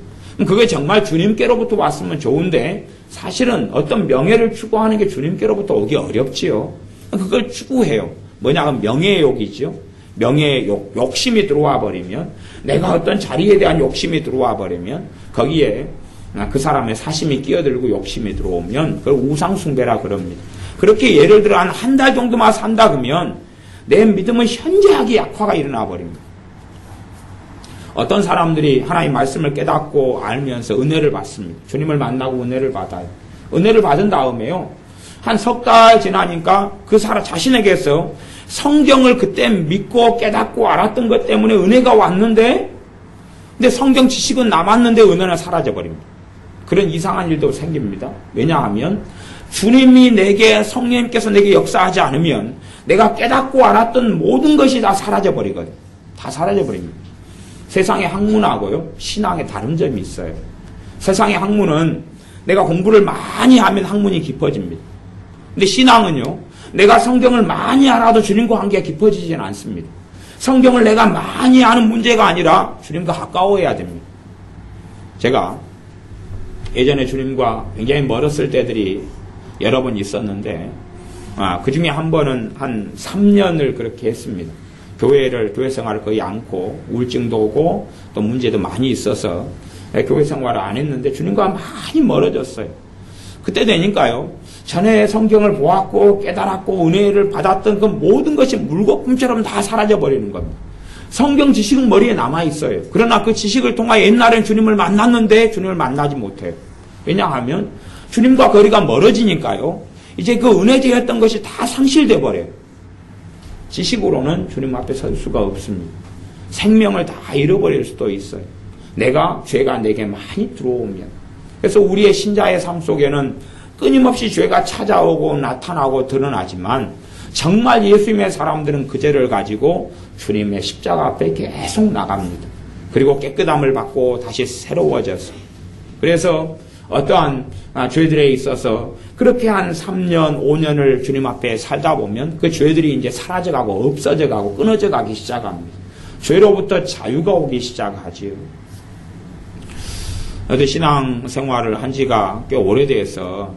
그게 정말 주님께로부터 왔으면 좋은데 사실은 어떤 명예를 추구하는 게 주님께로부터 오기 어렵지요. 그걸 추구해요. 뭐냐 하면 명예욕이죠. 명예욕, 욕심이 들어와 버리면 내가 어떤 자리에 대한 욕심이 들어와 버리면 거기에 그 사람의 사심이 끼어들고 욕심이 들어오면 그걸 우상숭배라 그럽니다. 그렇게 예를 들어 한 달 정도만 산다 그러면 내 믿음은 현저하게 약화가 일어나 버립니다. 어떤 사람들이 하나님 말씀을 깨닫고 알면서 은혜를 받습니다. 주님을 만나고 은혜를 받아요. 은혜를 받은 다음에요. 한 석 달 지나니까 그 사람 자신에게서 성경을 그때 믿고 깨닫고 알았던 것 때문에 은혜가 왔는데 근데 성경 지식은 남았는데 은혜는 사라져버립니다. 그런 이상한 일도 생깁니다. 왜냐하면 주님이 성령님께서 내게 역사하지 않으면 내가 깨닫고 알았던 모든 것이 다 사라져버리거든요. 다 사라져버립니다. 세상의 학문하고요, 신앙에 다른 점이 있어요. 세상의 학문은 내가 공부를 많이 하면 학문이 깊어집니다. 근데 신앙은요, 내가 성경을 많이 알아도 주님과 관계가 깊어지지는 않습니다. 성경을 내가 많이 아는 문제가 아니라 주님과 가까워야 됩니다. 제가 예전에 주님과 굉장히 멀었을 때들이 여러 번 있었는데, 그 중에 한 번은 한 3년을 그렇게 했습니다. 교회 생활을 거의 않고 우울증도 오고 또 문제도 많이 있어서 교회 생활을 안 했는데 주님과 많이 멀어졌어요. 그때 되니까요. 전에 성경을 보았고 깨달았고 은혜를 받았던 그 모든 것이 물거품처럼 다 사라져버리는 겁니다. 성경 지식은 머리에 남아있어요. 그러나 그 지식을 통하여 옛날엔 주님을 만났는데 주님을 만나지 못해요. 왜냐하면 주님과 거리가 멀어지니까요. 이제 그 은혜되었던 것이 다 상실돼 버려요. 지식으로는 주님 앞에 설 수가 없습니다. 생명을 다 잃어버릴 수도 있어요. 죄가 내게 많이 들어오면. 그래서 우리의 신자의 삶 속에는 끊임없이 죄가 찾아오고 나타나고 드러나지만 정말 예수님의 사람들은 그 죄를 가지고 주님의 십자가 앞에 계속 나갑니다. 그리고 깨끗함을 받고 다시 새로워져서. 그래서 어떠한 죄들에 있어서 그렇게 한 3년, 5년을 주님 앞에 살다 보면 그 죄들이 이제 사라져가고 없어져가고 끊어져가기 시작합니다. 죄로부터 자유가 오기 시작하지요. 저도 신앙생활을 한 지가 꽤 오래돼서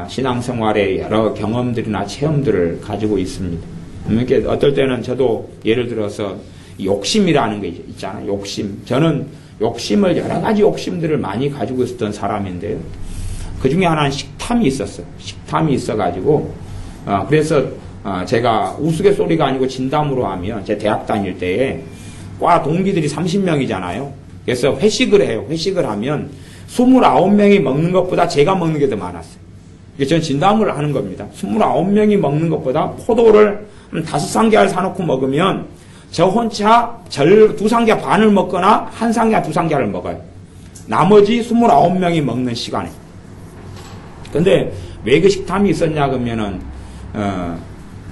신앙생활의 여러 경험들이나 체험들을 가지고 있습니다. 이렇게 어떨 때는 저도 예를 들어서 욕심이라는 게 있잖아요. 욕심. 저는 욕심을 여러 가지 욕심들을 많이 가지고 있었던 사람인데요. 그 중에 하나는 식탐이 있었어요. 식탐이 있어가지고 그래서 제가 우스갯소리가 아니고 진담으로 하면 제 대학 다닐 때에 과 동기들이 30명이잖아요. 그래서 회식을 해요. 회식을 하면 29명이 먹는 것보다 제가 먹는 게 더 많았어요. 저는 진담을 하는 겁니다. 29명이 먹는 것보다 포도를 5상자를 사놓고 먹으면 저 혼자 2상자 반을 먹거나 1상자 2상자를 먹어요. 나머지 29명이 먹는 시간에. 근데 왜 그 식탐이 있었냐 그러면은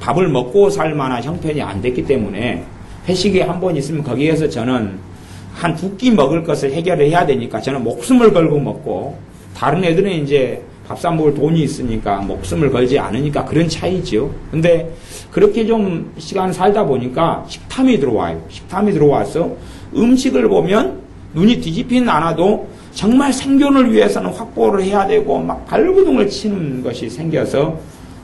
밥을 먹고 살 만한 형편이 안 됐기 때문에 회식에 한 번 있으면 거기에서 저는 한 2끼 먹을 것을 해결을 해야 되니까 저는 목숨을 걸고 먹고 다른 애들은 이제 밥 사 먹을 돈이 있으니까 목숨을 걸지 않으니까 그런 차이죠. 근데 그렇게 좀 시간 살다 보니까 식탐이 들어와요. 식탐이 들어와서 음식을 보면 눈이 뒤집히는 않아도 정말 생존을 위해서는 확보를 해야 되고 막 발버둥을 치는 것이 생겨서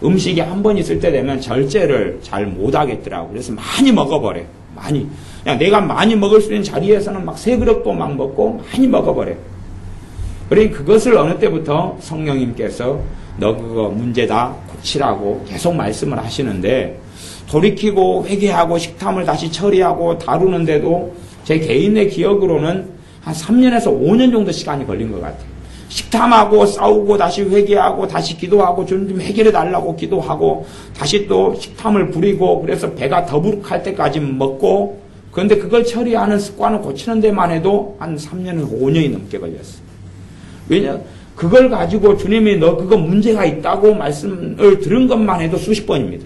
음식이 한 번 있을 때 되면 절제를 잘 못하겠더라고요. 그래서 많이 먹어버려요. 많이. 그냥 내가 많이 먹을 수 있는 자리에서는 막 3그릇도 막 먹고 많이 먹어버려요. 그러니 그것을 어느 때부터 성령님께서 너 그거 문제다 고치라고 계속 말씀을 하시는데 돌이키고 회개하고 식탐을 다시 처리하고 다루는데도 제 개인의 기억으로는 한 3년에서 5년 정도 시간이 걸린 것 같아요. 식탐하고 싸우고 다시 회개하고 다시 기도하고 좀 해결해 달라고 기도하고 다시 또 식탐을 부리고 그래서 배가 더부룩할 때까지 먹고 그런데 그걸 처리하는 습관을 고치는 데만 해도 한 3년에서 5년이 넘게 걸렸어요. 왜냐? 그걸 가지고 주님이 너 그거 문제가 있다고 말씀을 들은 것만 해도 수십 번입니다.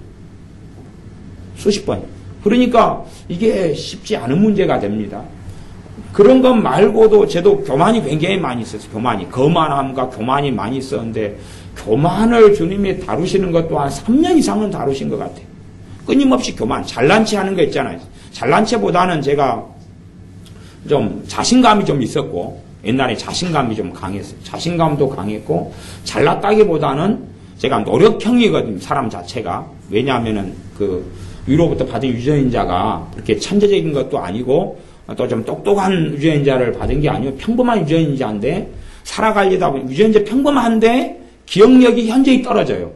수십 번. 그러니까 이게 쉽지 않은 문제가 됩니다. 그런 것 말고도 저도 교만이 굉장히 많이 있었어요. 교만이. 거만함과 교만이 많이 있었는데 교만을 주님이 다루시는 것도 한 3년 이상은 다루신 것 같아요. 끊임없이 교만. 잘난 체 하는 거 있잖아요. 잘난 체보다는 제가 좀 자신감이 좀 있었고 옛날에 자신감이 좀 강했어요. 자신감도 강했고 잘났다기보다는 제가 노력형이거든요. 사람 자체가. 왜냐하면은 그 위로부터 받은 유전자가 그렇게 천재적인 것도 아니고 또 좀 똑똑한 유전자를 받은 게 아니고 평범한 유전자인데 살아가려다 보면 유전자 평범한데 기억력이 현저히 떨어져요.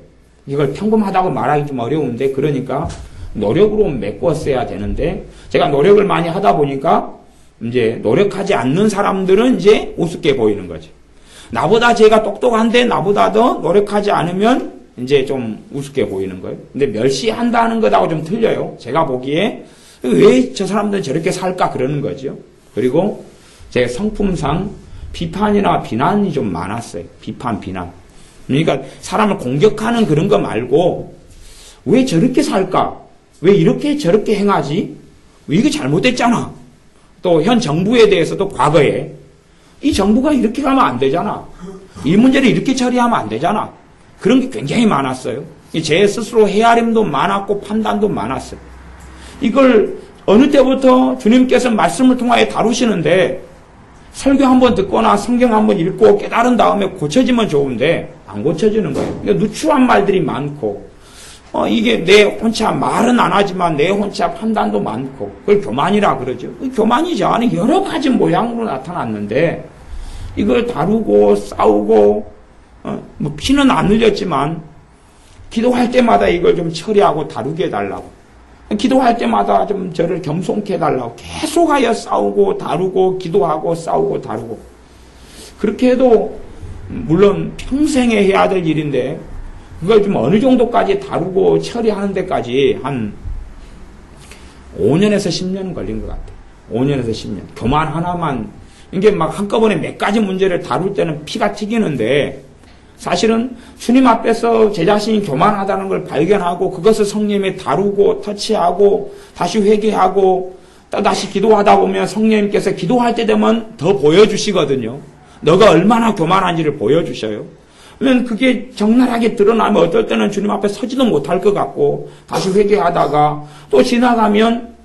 이걸 평범하다고 말하기 좀 어려운데 그러니까 노력으로 메꿨어야 되는데 제가 노력을 많이 하다 보니까 이제 노력하지 않는 사람들은 이제 우습게 보이는 거죠. 나보다 제가 똑똑한데 나보다 더 노력하지 않으면 이제 좀 우습게 보이는 거예요. 근데 멸시한다는 것하고 좀 틀려요. 제가 보기에 왜 저 사람들은 저렇게 살까 그러는 거죠. 그리고 제 성품상 비판이나 비난이 좀 많았어요. 비판, 비난. 그러니까 사람을 공격하는 그런 거 말고 왜 저렇게 살까? 왜 이렇게 저렇게 행하지? 왜 이게 잘못됐잖아. 또 현 정부에 대해서도 과거에 이 정부가 이렇게 가면 안 되잖아. 이 문제를 이렇게 처리하면 안 되잖아. 그런 게 굉장히 많았어요. 제 스스로 헤아림도 많았고 판단도 많았어요. 이걸 어느 때부터 주님께서 말씀을 통하여 다루시는데 설교 한번 듣거나 성경 한번 읽고 깨달은 다음에 고쳐지면 좋은데 안 고쳐지는 거예요. 그러니까 누추한 말들이 많고 이게 내 혼자 말은 안 하지만 내 혼자 판단도 많고 그걸 교만이라 그러죠. 교만이죠. 안에 여러 가지 모양으로 나타났는데 이걸 다루고 싸우고 뭐 피는 안 흘렸지만 기도할 때마다 이걸 좀 처리하고 다루게 해달라고 기도할 때마다 좀 저를 겸손케 해달라고 계속하여 싸우고 다루고 기도하고 싸우고 다루고 그렇게 해도 물론 평생에 해야 될 일인데 그걸 좀 어느 정도까지 다루고 처리하는 데까지 한 5년에서 10년은 걸린 것 같아요. 5년에서 10년. 교만 하나만 이게 막 한꺼번에 몇 가지 문제를 다룰 때는 피가 튀기는데 사실은 주님 앞에서 제 자신이 교만하다는 걸 발견하고 그것을 성령님이 다루고 터치하고 다시 회개하고 또 다시 기도하다 보면 성령님께서 기도할 때 되면 더 보여주시거든요. 너가 얼마나 교만한지를 보여주셔요. 그러면 그게 적나라하게 드러나면 어떨 때는 주님 앞에 서지도 못할 것 같고 다시 회개하다가 또 지나가면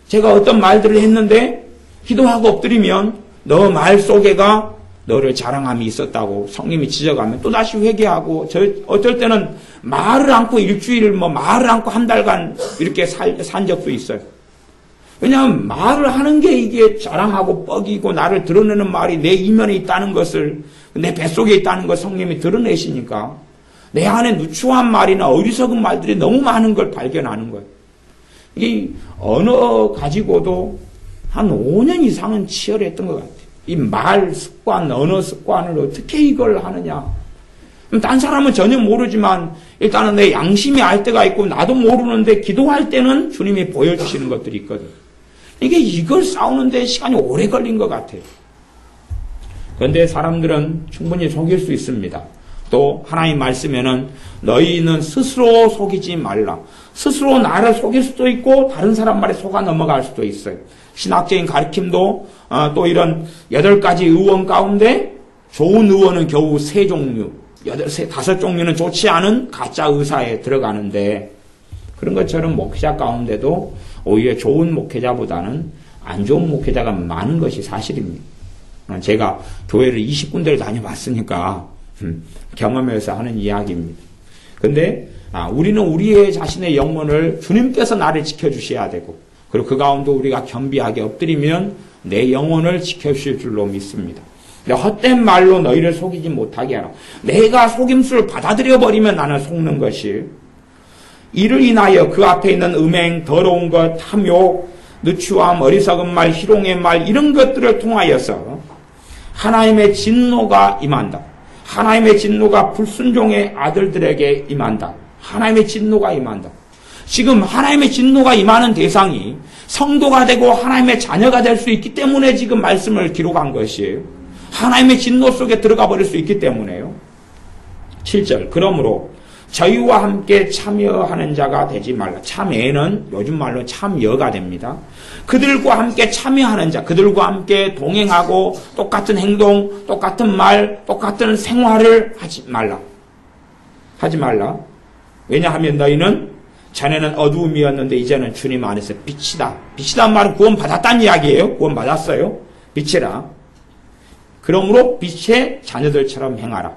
제가 어떤 말들을 했는데 기도하고 엎드리면 너 말 속에가 너를 자랑함이 있었다고 성님이 지적하면 또 다시 회개하고 어쩔 때는 말을 않고 일주일 말을 않고 한 달간 이렇게 산 적도 있어요. 왜냐하면 말을 하는 게 이게 자랑하고 뻑이고 나를 드러내는 말이 내 이면에 있다는 것을 내 뱃속에 있다는 걸 성님이 드러내시니까 내 안에 누추한 말이나 어리석은 말들이 너무 많은 걸 발견하는 거예요. 이 언어 가지고도 한 5년 이상은 치열했던 것 같아요. 이 말 습관, 언어 습관을 어떻게 이걸 하느냐. 딴 사람은 전혀 모르지만 일단은 내 양심이 알 때가 있고 나도 모르는데 기도할 때는 주님이 보여주시는 것들이 있거든. 이걸 싸우는데 시간이 오래 걸린 것 같아요. 그런데 사람들은 충분히 속일 수 있습니다. 또 하나님 말씀에는 너희는 스스로 속이지 말라. 스스로 나를 속일 수도 있고 다른 사람 말에 속아 넘어갈 수도 있어요. 신학적인 가르침도 또 이런 8가지 의원 가운데 좋은 의원은 겨우 3종류, 5종류는 좋지 않은 가짜 의사에 들어가는데 그런 것처럼 목회자 가운데도 오히려 좋은 목회자보다는 안 좋은 목회자가 많은 것이 사실입니다. 제가 교회를 20군데를 다녀봤으니까 경험해서 하는 이야기입니다. 근데 우리는 우리의 자신의 영혼을 주님께서 나를 지켜주셔야 되고 그리고 그 가운데 우리가 겸비하게 엎드리면 내 영혼을 지켜주실 줄로 믿습니다. 헛된 말로 너희를 속이지 못하게 하라. 내가 속임수를 받아들여버리면 나는 속는 것이 이를 인하여 그 앞에 있는 음행, 더러운 것, 탐욕, 누추함, 어리석은 말, 희롱의 말 이런 것들을 통하여서 하나님의 진노가 임한다. 하나님의 진노가 불순종의 아들들에게 임한다. 하나님의 진노가 임한다. 지금 하나님의 진노가 임하는 대상이 성도가 되고 하나님의 자녀가 될 수 있기 때문에 지금 말씀을 기록한 것이에요. 하나님의 진노 속에 들어가 버릴 수 있기 때문에요. 7절 그러므로 저희와 함께 참여하는 자가 되지 말라. 참여는 요즘 말로 참여가 됩니다. 그들과 함께 참여하는 자, 그들과 함께 동행하고 똑같은 행동, 똑같은 말, 똑같은 생활을 하지 말라. 하지 말라. 왜냐하면 너희는 전에는 어두움이었는데 이제는 주님 안에서 빛이다. 빛이란 말은 구원받았다는 이야기예요. 구원받았어요. 빛이라. 그러므로 빛의 자녀들처럼 행하라.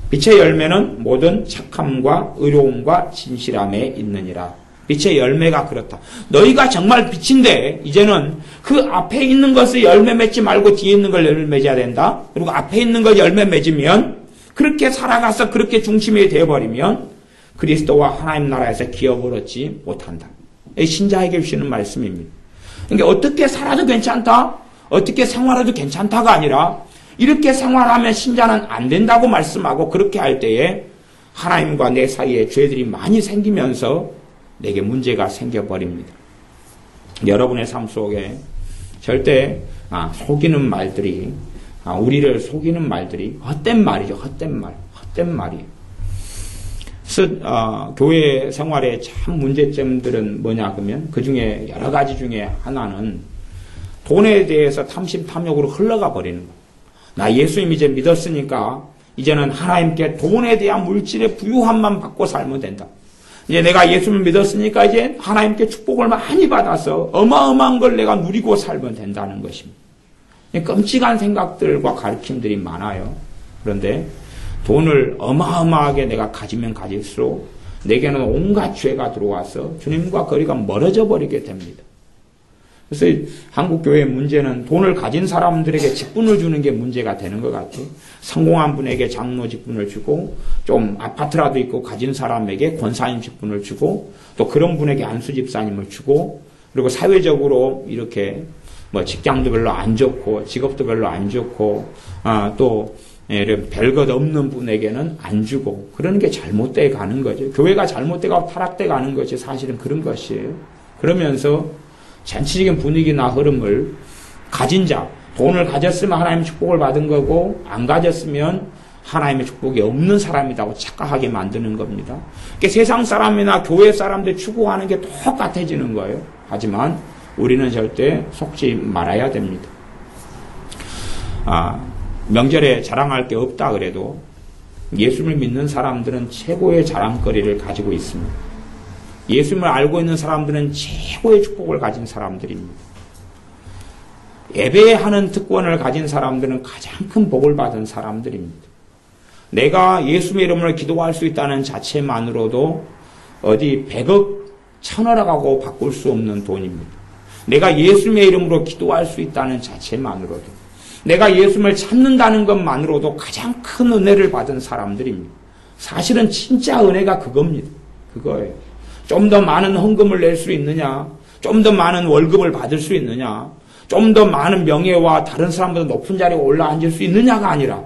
빛의 열매는 모든 착함과 의로움과 진실함에 있느니라. 빛의 열매가 그렇다. 너희가 정말 빛인데 이제는 그 앞에 있는 것을 열매 맺지 말고 뒤에 있는 걸 열매 맺어야 된다. 그리고 앞에 있는 걸 열매 맺으면 그렇게 살아가서 그렇게 중심이 되어버리면 그리스도와 하나님 나라에서 기업을 얻지 못한다. 신자에게 주시는 말씀입니다. 그러니까 어떻게 살아도 괜찮다? 어떻게 생활해도 괜찮다가 아니라 이렇게 생활하면 신자는 안 된다고 말씀하고 그렇게 할 때에 하나님과 내 사이에 죄들이 많이 생기면서 내게 문제가 생겨버립니다. 여러분의 삶 속에 절대 속이는 말들이 우리를 속이는 말들이 헛된 말이죠. 헛된 말이에요. 그래서 교회 생활의 참 문제점들은 뭐냐 그러면 그 중에 여러 가지 중에 하나는 돈에 대해서 탐심탐욕으로 흘러가 버리는 거예요. 나 예수님 이제 믿었으니까 이제는 하나님께 돈에 대한 물질의 부유함만 받고 살면 된다. 이제 내가 예수님을 믿었으니까 이제 하나님께 축복을 많이 받아서 어마어마한 걸 내가 누리고 살면 된다는 것입니다. 끔찍한 생각들과 가르침들이 많아요. 그런데 돈을 어마어마하게 내가 가지면 가질수록 내게는 온갖 죄가 들어와서 주님과 거리가 멀어져 버리게 됩니다. 그래서 한국교회의 문제는 돈을 가진 사람들에게 직분을 주는 게 문제가 되는 것 같아요. 성공한 분에게 장로 직분을 주고 좀 아파트라도 있고 가진 사람에게 권사님 직분을 주고 또 그런 분에게 안수 집사님을 주고 그리고 사회적으로 이렇게 뭐 직장도 별로 안 좋고 직업도 별로 안 좋고 또 별것 없는 분에게는 안 주고 그러는 게 잘못돼 가는 거죠. 교회가 잘못돼 가고 타락돼 가는 것이 사실은 그런 것이에요. 그러면서 전체적인 분위기나 흐름을 가진 자, 돈을 가졌으면 하나님의 축복을 받은 거고 안 가졌으면 하나님의 축복이 없는 사람이라고 착각하게 만드는 겁니다. 그러니까 세상 사람이나 교회 사람들 추구하는 게 똑같아지는 거예요. 하지만 우리는 절대 속지 말아야 됩니다. 명절에 자랑할 게 없다 그래도 예수를 믿는 사람들은 최고의 자랑거리를 가지고 있습니다. 예수님을 알고 있는 사람들은 최고의 축복을 가진 사람들입니다. 예배하는 특권을 가진 사람들은 가장 큰 복을 받은 사람들입니다. 내가 예수의 이름으로 기도할 수 있다는 자체만으로도 어디 100억, 1000억하고 바꿀 수 없는 돈입니다. 내가 예수님의 이름으로 기도할 수 있다는 자체만으로도 내가 예수님을 찾는다는 것만으로도 가장 큰 은혜를 받은 사람들입니다. 사실은 진짜 은혜가 그겁니다. 그거예요. 좀 더 많은 헌금을 낼 수 있느냐, 좀 더 많은 월급을 받을 수 있느냐, 좀 더 많은 명예와 다른 사람보다 높은 자리에 올라앉을 수 있느냐가 아니라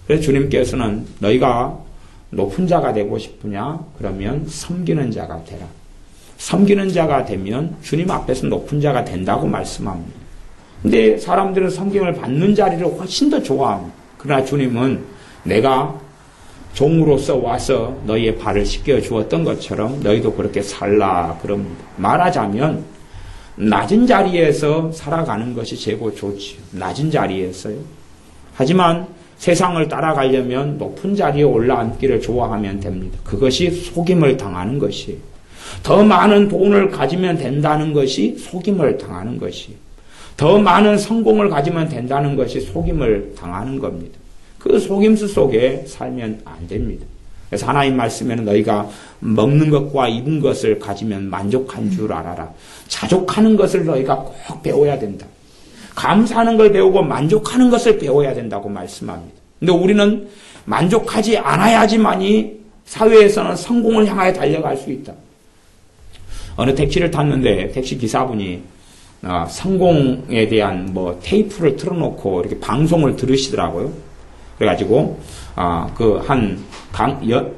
그래서 주님께서는 너희가 높은 자가 되고 싶으냐? 그러면 섬기는 자가 되라. 섬기는 자가 되면 주님 앞에서 높은 자가 된다고 말씀합니다. 근데 사람들은 섬김을 받는 자리를 훨씬 더 좋아합니다. 그러나 주님은 내가 종으로서 와서 너희의 발을 씻겨 주었던 것처럼 너희도 그렇게 살라 그럽니다. 말하자면 낮은 자리에서 살아가는 것이 최고 좋지요. 낮은 자리에서요. 하지만 세상을 따라가려면 높은 자리에 올라앉기를 좋아하면 됩니다. 그것이 속임을 당하는 것이에요. 더 많은 돈을 가지면 된다는 것이 속임을 당하는 것이에요. 더 많은 성공을 가지면 된다는 것이 속임을 당하는 겁니다. 그 속임수 속에 살면 안 됩니다. 그래서 하나님 말씀에는 너희가 먹는 것과 입은 것을 가지면 만족한 줄 알아라. 자족하는 것을 너희가 꼭 배워야 된다. 감사하는 걸 배우고 만족하는 것을 배워야 된다고 말씀합니다. 근데 우리는 만족하지 않아야지만이 사회에서는 성공을 향하여 달려갈 수 있다. 어느 택시를 탔는데 택시 기사분이 성공에 대한 테이프를 틀어놓고 이렇게 방송을 들으시더라고요. 그래가지고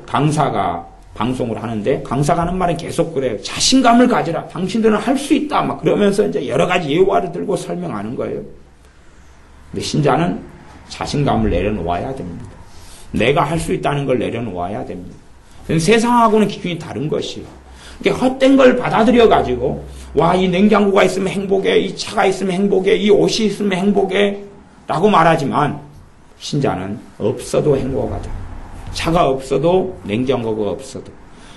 강사가 방송을 하는데 강사가 하는 말은 계속 그래요. 자신감을 가지라. 당신들은 할 수 있다. 막 그러면서 이제 여러 가지 예화를 들고 설명하는 거예요. 근데 신자는 자신감을 내려놓아야 됩니다. 내가 할 수 있다는 걸 내려놓아야 됩니다. 세상하고는 기준이 다른 것이에요. 그러니까 헛된 걸 받아들여 가지고 와, 이 냉장고가 있으면 행복해, 이 차가 있으면 행복해, 이 옷이 있으면 행복해 라고 말하지만 신자는 없어도 행복하다. 차가 없어도, 냉장고가 없어도,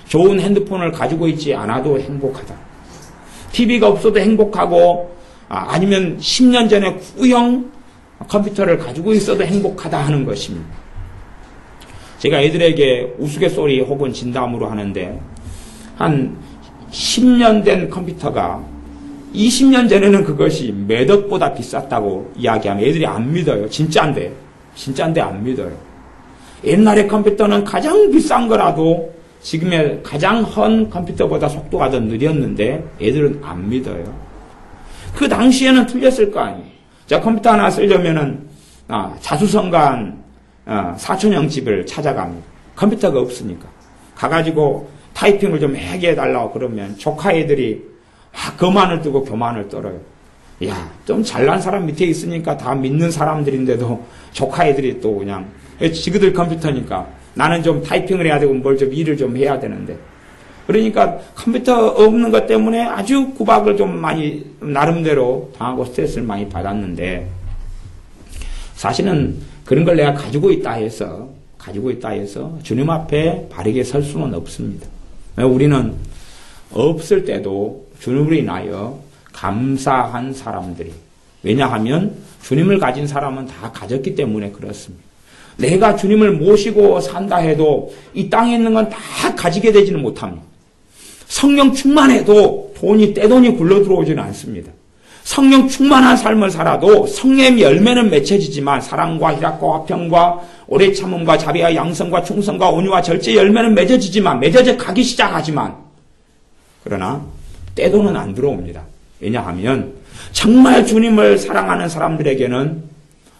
좋은 핸드폰을 가지고 있지 않아도 행복하다. TV가 없어도 행복하고, 아니면 10년 전에 구형 컴퓨터를 가지고 있어도 행복하다 하는 것입니다. 제가 애들에게 우스갯소리 혹은 진담으로 하는데, 한 10년 된 컴퓨터가 20년 전에는 그것이 몇 억보다 비쌌다고 이야기하면 애들이 안 믿어요. 진짜인데 안 믿어요. 옛날에 컴퓨터는 가장 비싼 거라도 지금의 가장 헌 컴퓨터보다 속도가 더 느렸는데 애들은 안 믿어요. 그 당시에는 틀렸을 거 아니에요. 자, 컴퓨터 하나 쓰려면은 자수성가한 사촌형 집을 찾아갑니다. 컴퓨터가 없으니까. 가가지고 타이핑을 좀 하게 해달라고 그러면 조카 애들이 거만을 뜨고 교만을 떨어요. 야, 좀 잘난 사람 밑에 있으니까 다 믿는 사람들인데도 조카 애들이 또 그냥 지그들 컴퓨터니까 나는 좀 타이핑을 해야 되고 뭘 좀 일을 좀 해야 되는데. 그러니까 컴퓨터 없는 것 때문에 아주 구박을 좀 많이 나름대로 당하고 스트레스를 많이 받았는데 사실은 그런 걸 내가 가지고 있다 해서 주님 앞에 바르게 설 수는 없습니다. 우리는 없을 때도 주님으로 인하여 감사한 사람들이, 왜냐하면 주님을 가진 사람은 다 가졌기 때문에 그렇습니다. 내가 주님을 모시고 산다 해도 이 땅에 있는 건 다 가지게 되지는 못합니다. 성령 충만해도 떼돈이 굴러 들어오지는 않습니다. 성령 충만한 삶을 살아도 성령의 열매는 맺혀지지만 사랑과 희락과 화평과 오래 참음과 자비와 양성과 충성과 온유와 절제 열매는 맺어져 가기 시작하지만 그러나 떼돈은 안 들어옵니다. 왜냐하면 정말 주님을 사랑하는 사람들에게는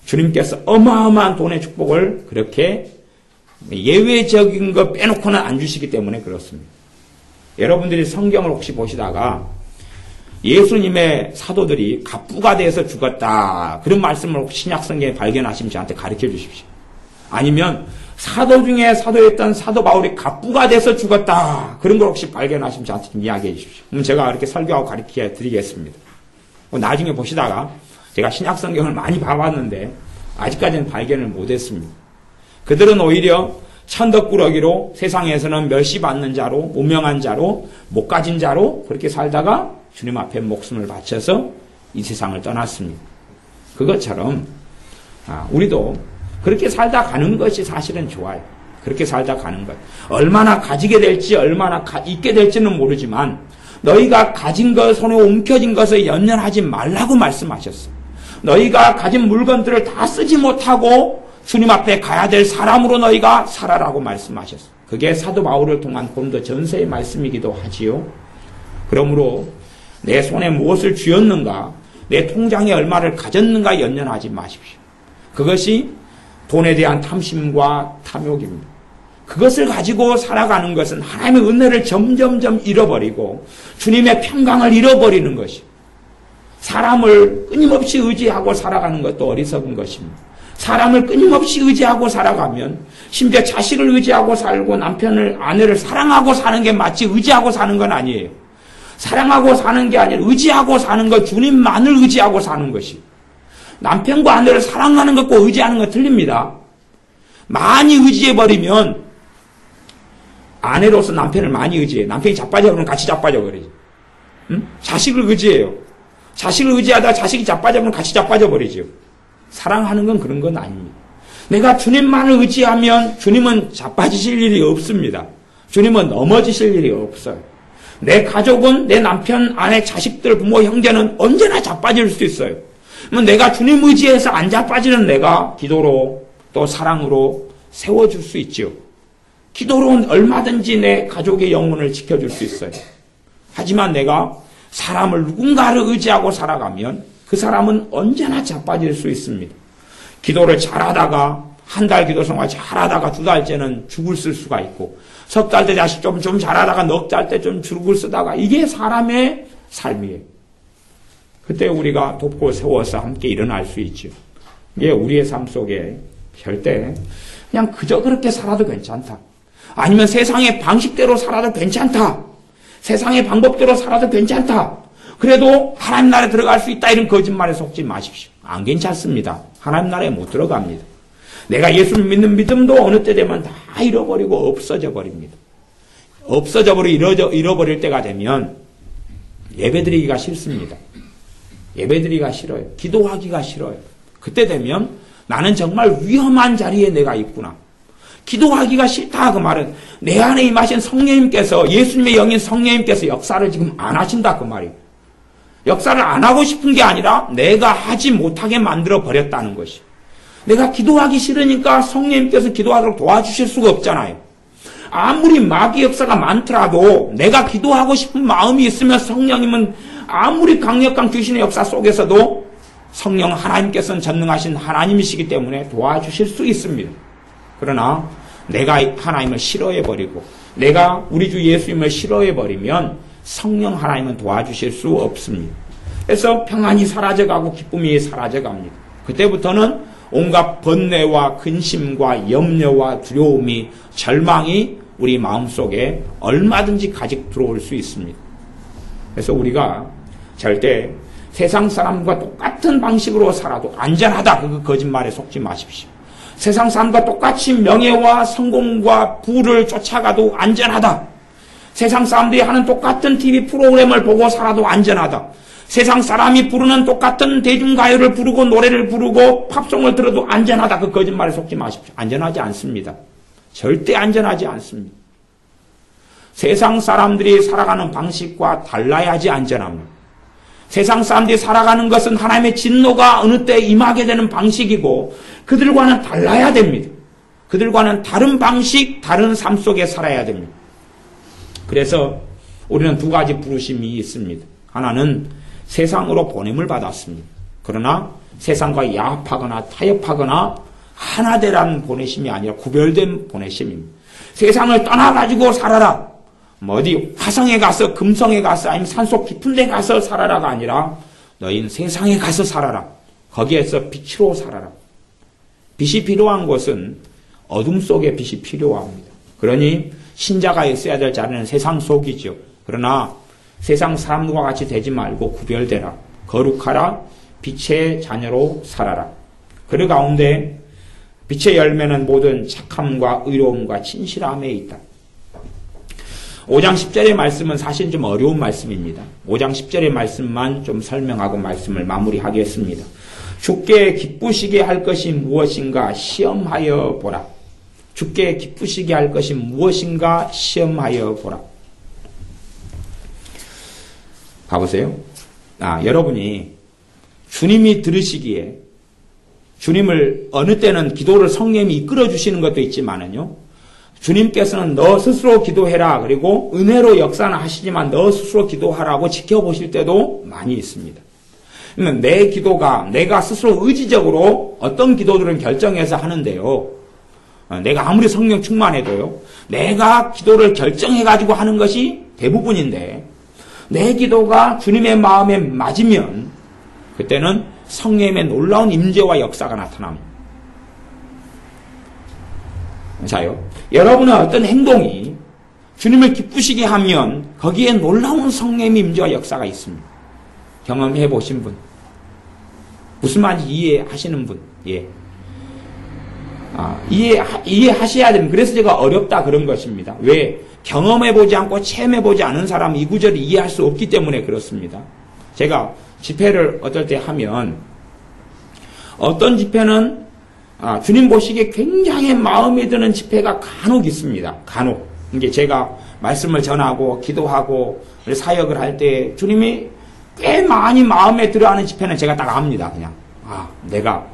주님께서 어마어마한 돈의 축복을 그렇게 예외적인 거 빼놓고는 안 주시기 때문에 그렇습니다. 여러분들이 성경을 혹시 보시다가 예수님의 사도들이 갑부가 돼서 죽었다, 그런 말씀을 신약 성경에 발견하시면 저한테 가르쳐 주십시오. 아니면 사도 중에 사도였던 사도 바울이 갑부가 돼서 죽었다, 그런 걸 혹시 발견하시면 저한테 좀 이야기해 주십시오. 그럼 제가 이렇게 설교하고 가르쳐 드리겠습니다. 나중에 보시다가 제가 신약 성경을 많이 봐봤는데 아직까지는 발견을 못했습니다. 그들은 오히려 천덕꾸러기로 세상에서는 멸시받는 자로, 무명한 자로, 못 가진 자로 그렇게 살다가 주님 앞에 목숨을 바쳐서 이 세상을 떠났습니다. 그것처럼 우리도 그렇게 살다 가는 것이 사실은 좋아요. 그렇게 살다 가는 것. 얼마나 가지게 될지, 얼마나 잊게 될지는 모르지만 너희가 가진 것, 손에 움켜진 것을 연연하지 말라고 말씀하셨어요. 너희가 가진 물건들을 다 쓰지 못하고 주님 앞에 가야 될 사람으로 너희가 살아라고 말씀하셨어요. 그게 사도 바울을 통한 고린도 전서의 말씀이기도 하지요. 그러므로 내 손에 무엇을 쥐었는가, 내 통장에 얼마를 가졌는가 연연하지 마십시오. 그것이 돈에 대한 탐심과 탐욕입니다. 그것을 가지고 살아가는 것은 하나님의 은혜를 점점점 잃어버리고 주님의 평강을 잃어버리는 것입니다. 사람을 끊임없이 의지하고 살아가는 것도 어리석은 것입니다. 사람을 끊임없이 의지하고 살아가면 심지어 자식을 의지하고 살고 남편을, 아내를 사랑하고 사는 게 마치 의지하고 사는 건 아니에요. 사랑하고 사는 게 아니라 의지하고 사는 것, 주님만을 의지하고 사는 것이. 남편과 아내를 사랑하는 것과 의지하는 건 틀립니다. 많이 의지해버리면 아내로서 남편을 많이 의지해요. 남편이 자빠져버리면 같이 자빠져버리죠. 응? 자식을 의지해요. 자식을 의지하다가 자식이 자빠져버리면 같이 자빠져버리죠. 사랑하는 건 그런 건 아닙니다. 내가 주님만을 의지하면 주님은 자빠지실 일이 없습니다. 주님은 넘어지실 일이 없어요. 내 가족은, 내 남편, 아내, 자식들, 부모, 형제는 언제나 자빠질 수 있어요. 내가 주님 의지해서 안 자빠지는 내가 기도로 또 사랑으로 세워줄 수 있죠. 기도로는 얼마든지 내 가족의 영혼을 지켜줄 수 있어요. 하지만 내가 사람을, 누군가를 의지하고 살아가면 그 사람은 언제나 자빠질 수 있습니다. 기도를 잘하다가 한 달 기도 생활 잘하다가 두 달째는 죽을 쓸 수가 있고, 석 달 때 자식 좀 잘하다가 넉 달 때 좀 죽을 쓰다가, 이게 사람의 삶이에요. 그때 우리가 돕고 세워서 함께 일어날 수 있죠. 이게 우리의 삶 속에 절대 그냥 그저 그렇게 살아도 괜찮다. 아니면 세상의 방식대로 살아도 괜찮다. 세상의 방법대로 살아도 괜찮다. 그래도 하나님 나라에 들어갈 수 있다. 이런 거짓말에 속지 마십시오. 안 괜찮습니다. 하나님 나라에 못 들어갑니다. 내가 예수를 믿는 믿음도 어느 때 되면 다 잃어버리고 없어져 버립니다. 없어져 버리고 잃어버릴 때가 되면 예배드리기가 싫습니다. 예배드리기가 싫어요. 기도하기가 싫어요. 그때 되면 나는 정말 위험한 자리에 내가 있구나. 기도하기가 싫다 그 말은 내 안에 임하신 성령님께서 예수님의 영인 성령님께서 역사를 지금 안 하신다 그 말이에요. 역사를 안 하고 싶은 게 아니라 내가 하지 못하게 만들어 버렸다는 것이. 내가 기도하기 싫으니까 성령님께서 기도하도록 도와주실 수가 없잖아요. 아무리 마귀 역사가 많더라도 내가 기도하고 싶은 마음이 있으면 성령님은 아무리 강력한 귀신의 역사 속에서도 성령 하나님께서는 전능하신 하나님이시기 때문에 도와주실 수 있습니다. 그러나 내가 하나님을 싫어해버리고 내가 우리 주 예수님을 싫어해버리면 성령 하나님은 도와주실 수 없습니다. 그래서 평안이 사라져가고 기쁨이 사라져갑니다. 그때부터는 온갖 번뇌와 근심과 염려와 두려움이 절망이 우리 마음속에 얼마든지 가득 들어올 수 있습니다. 그래서 우리가 절대 세상 사람과 똑같은 방식으로 살아도 안전하다 그 거짓말에 속지 마십시오. 세상 사람과 똑같이 명예와 성공과 부를 쫓아가도 안전하다. 세상 사람들이 하는 똑같은 TV 프로그램을 보고 살아도 안전하다. 세상 사람이 부르는 똑같은 대중가요를 부르고 노래를 부르고 팝송을 들어도 안전하다. 그 거짓말에 속지 마십시오. 안전하지 않습니다. 절대 안전하지 않습니다. 세상 사람들이 살아가는 방식과 달라야지 안전합니다. 세상 사람들이 살아가는 것은 하나님의 진노가 어느 때 임하게 되는 방식이고 그들과는 달라야 됩니다. 그들과는 다른 방식, 다른 삶 속에 살아야 됩니다. 그래서 우리는 두 가지 부르심이 있습니다. 하나는 세상으로 보냄을 받았습니다. 그러나 세상과 야합하거나 타협하거나 하나 되라는 보내심이 아니라 구별된 보내심입니다. 세상을 떠나가지고 살아라. 어디 화성에 가서 금성에 가서 아니면 산속 깊은 데 가서 살아라가 아니라 너희는 세상에 가서 살아라. 거기에서 빛으로 살아라. 빛이 필요한 곳은 어둠 속에 빛이 필요합니다. 그러니 신자가 있어야 될 자리는 세상 속이죠. 그러나 세상 사람과 같이 되지 말고 구별되라. 거룩하라. 빛의 자녀로 살아라. 그 가운데 빛의 열매는 모든 착함과 의로움과 진실함에 있다. 5장 10절의 말씀은 사실 좀 어려운 말씀입니다. 5장 10절의 말씀만 좀 설명하고 말씀을 마무리하겠습니다. 주께 기쁘시게 할 것이 무엇인가 시험하여 보라. 주께 기쁘시게 할 것이 무엇인가 시험하여 보라. 봐보세요. 여러분이 주님이 들으시기에 주님을 어느 때는 기도를 성령님이 이끌어 주시는 것도 있지만은요. 주님께서는 너 스스로 기도해라. 그리고 은혜로 역사는 하시지만 너 스스로 기도하라고 지켜보실 때도 많이 있습니다. 그러면 내 기도가 내가 스스로 의지적으로 어떤 기도들은 결정해서 하는데요. 내가 아무리 성령 충만해도요. 내가 기도를 결정해가지고 하는 것이 대부분인데 내 기도가 주님의 마음에 맞으면 그때는 성령의 놀라운 임재와 역사가 나타납니다. 자요. 여러분의 어떤 행동이 주님을 기쁘시게 하면 거기에 놀라운 성령의 임재와 역사가 있습니다. 경험해 보신 분, 무슨 말인지 이해하시는 분, 예. 이해하셔야 됩니다. 그래서 제가 어렵다 그런 것입니다. 왜? 경험해 보지 않고 체험해 보지 않은 사람은 이 구절을 이해할 수 없기 때문에 그렇습니다. 제가 집회를 어떨 때 하면 어떤 집회는 주님 보시기에 굉장히 마음에 드는 집회가 간혹 있습니다. 간혹. 이게 제가 말씀을 전하고 기도하고 사역을 할 때 주님이 꽤 많이 마음에 들어하는 집회는 제가 딱 압니다. 그냥 내가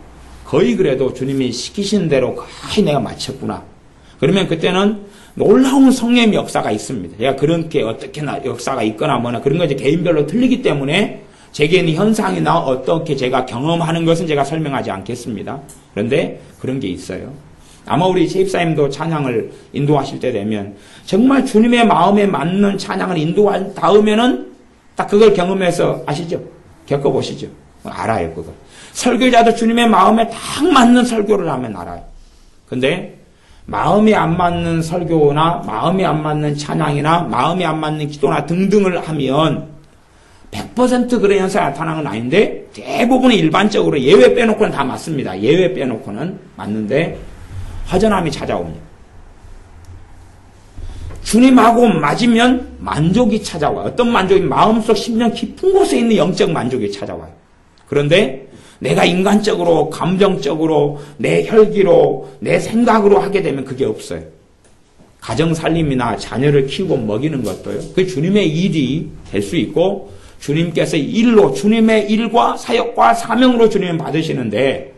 거의 그래도 주님이 시키신 대로 거의 내가 마쳤구나. 그러면 그때는 놀라운 성령의 역사가 있습니다. 제가 그렇게 어떻게 역사가 있거나 뭐나 그런 거 이제 개인별로 틀리기 때문에 제게 있는 현상이나 어떻게 제가 경험하는 것은 제가 설명하지 않겠습니다. 그런데 그런 게 있어요. 아마 우리 세입사님도 찬양을 인도하실 때 되면 정말 주님의 마음에 맞는 찬양을 인도한 다음에는 딱 그걸 경험해서 아시죠? 겪어보시죠? 알아요, 그거. 설교자도 주님의 마음에 딱 맞는 설교를 하면 알아요. 근데 마음에 안 맞는 설교나 마음에 안 맞는 찬양이나 마음에 안 맞는 기도나 등등을 하면 100% 그런 현상이 나타나는 건 아닌데 대부분은 일반적으로 예외 빼놓고는 다 맞습니다. 예외 빼놓고는 맞는데 허전함이 찾아옵니다. 주님하고 맞으면 만족이 찾아와요. 어떤 만족이? 마음속 심령 깊은 곳에 있는 영적 만족이 찾아와요. 그런데 내가 인간적으로, 감정적으로, 내 혈기로, 내 생각으로 하게 되면 그게 없어요. 가정 살림이나 자녀를 키우고 먹이는 것도요. 그게 주님의 일이 될 수 있고 주님께서 일로, 주님의 일과 사역과 사명으로 주님은 받으시는데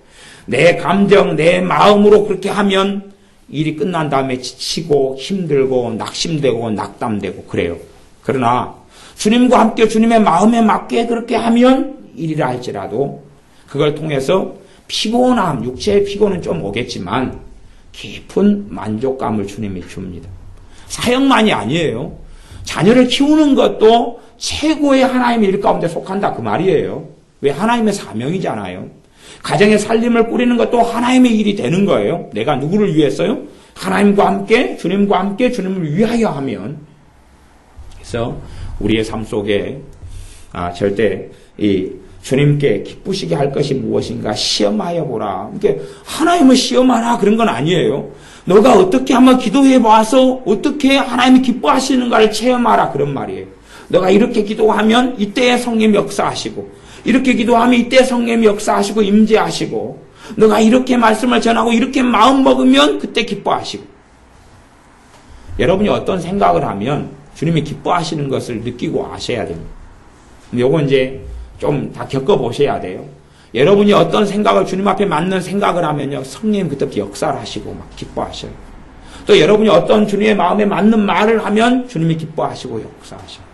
내 감정, 내 마음으로 그렇게 하면 일이 끝난 다음에 지치고 힘들고 낙심되고 낙담되고 그래요. 그러나 주님과 함께 주님의 마음에 맞게 그렇게 하면 일이라 할지라도 그걸 통해서 피곤함, 육체의 피곤은 좀 오겠지만 깊은 만족감을 주님이 줍니다. 사역만이 아니에요. 자녀를 키우는 것도 최고의 하나님의 일 가운데 속한다 그 말이에요. 왜? 하나님의 사명이잖아요. 가정의 살림을 꾸리는 것도 하나님의 일이 되는 거예요. 내가 누구를 위해서요? 하나님과 함께, 주님을 위하여 하면. 그래서 우리의 삶 속에 절대 이 주님께 기쁘시게 할 것이 무엇인가 시험하여 보라. 이렇게 하나님을 시험하라 그런 건 아니에요. 너가 어떻게 한번 기도해 봐서 어떻게 하나님이 기뻐하시는가를 체험하라 그런 말이에요. 너가 이렇게 기도하면 이때에 성령이 역사하시고 이렇게 기도하면 이때 성령이 역사하시고 임재하시고 너가 이렇게 말씀을 전하고 이렇게 마음 먹으면 그때 기뻐하시고 여러분이 어떤 생각을 하면 주님이 기뻐하시는 것을 느끼고 아셔야 됩니다. 요거 이제 좀 다 겪어보셔야 돼요. 여러분이 어떤 생각을 주님 앞에 맞는 생각을 하면요 성령님 그때부터 역사를 하시고 막 기뻐하셔요. 또 여러분이 어떤 주님의 마음에 맞는 말을 하면 주님이 기뻐하시고 역사하셔요.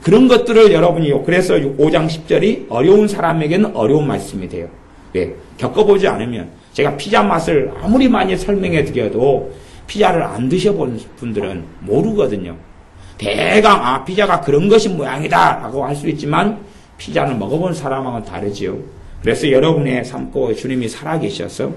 그런 것들을 여러분이 그래서 5장 10절이 어려운 사람에게는 어려운 말씀이 돼요. 왜? 겪어보지 않으면 제가 피자 맛을 아무리 많이 설명해 드려도 피자를 안 드셔본 분들은 모르거든요. 대강 피자가 그런 것이 모양이다 라고 할 수 있지만 피자는 먹어본 사람하고는 다르지요. 그래서 여러분의 삶고 주님이 살아계셔서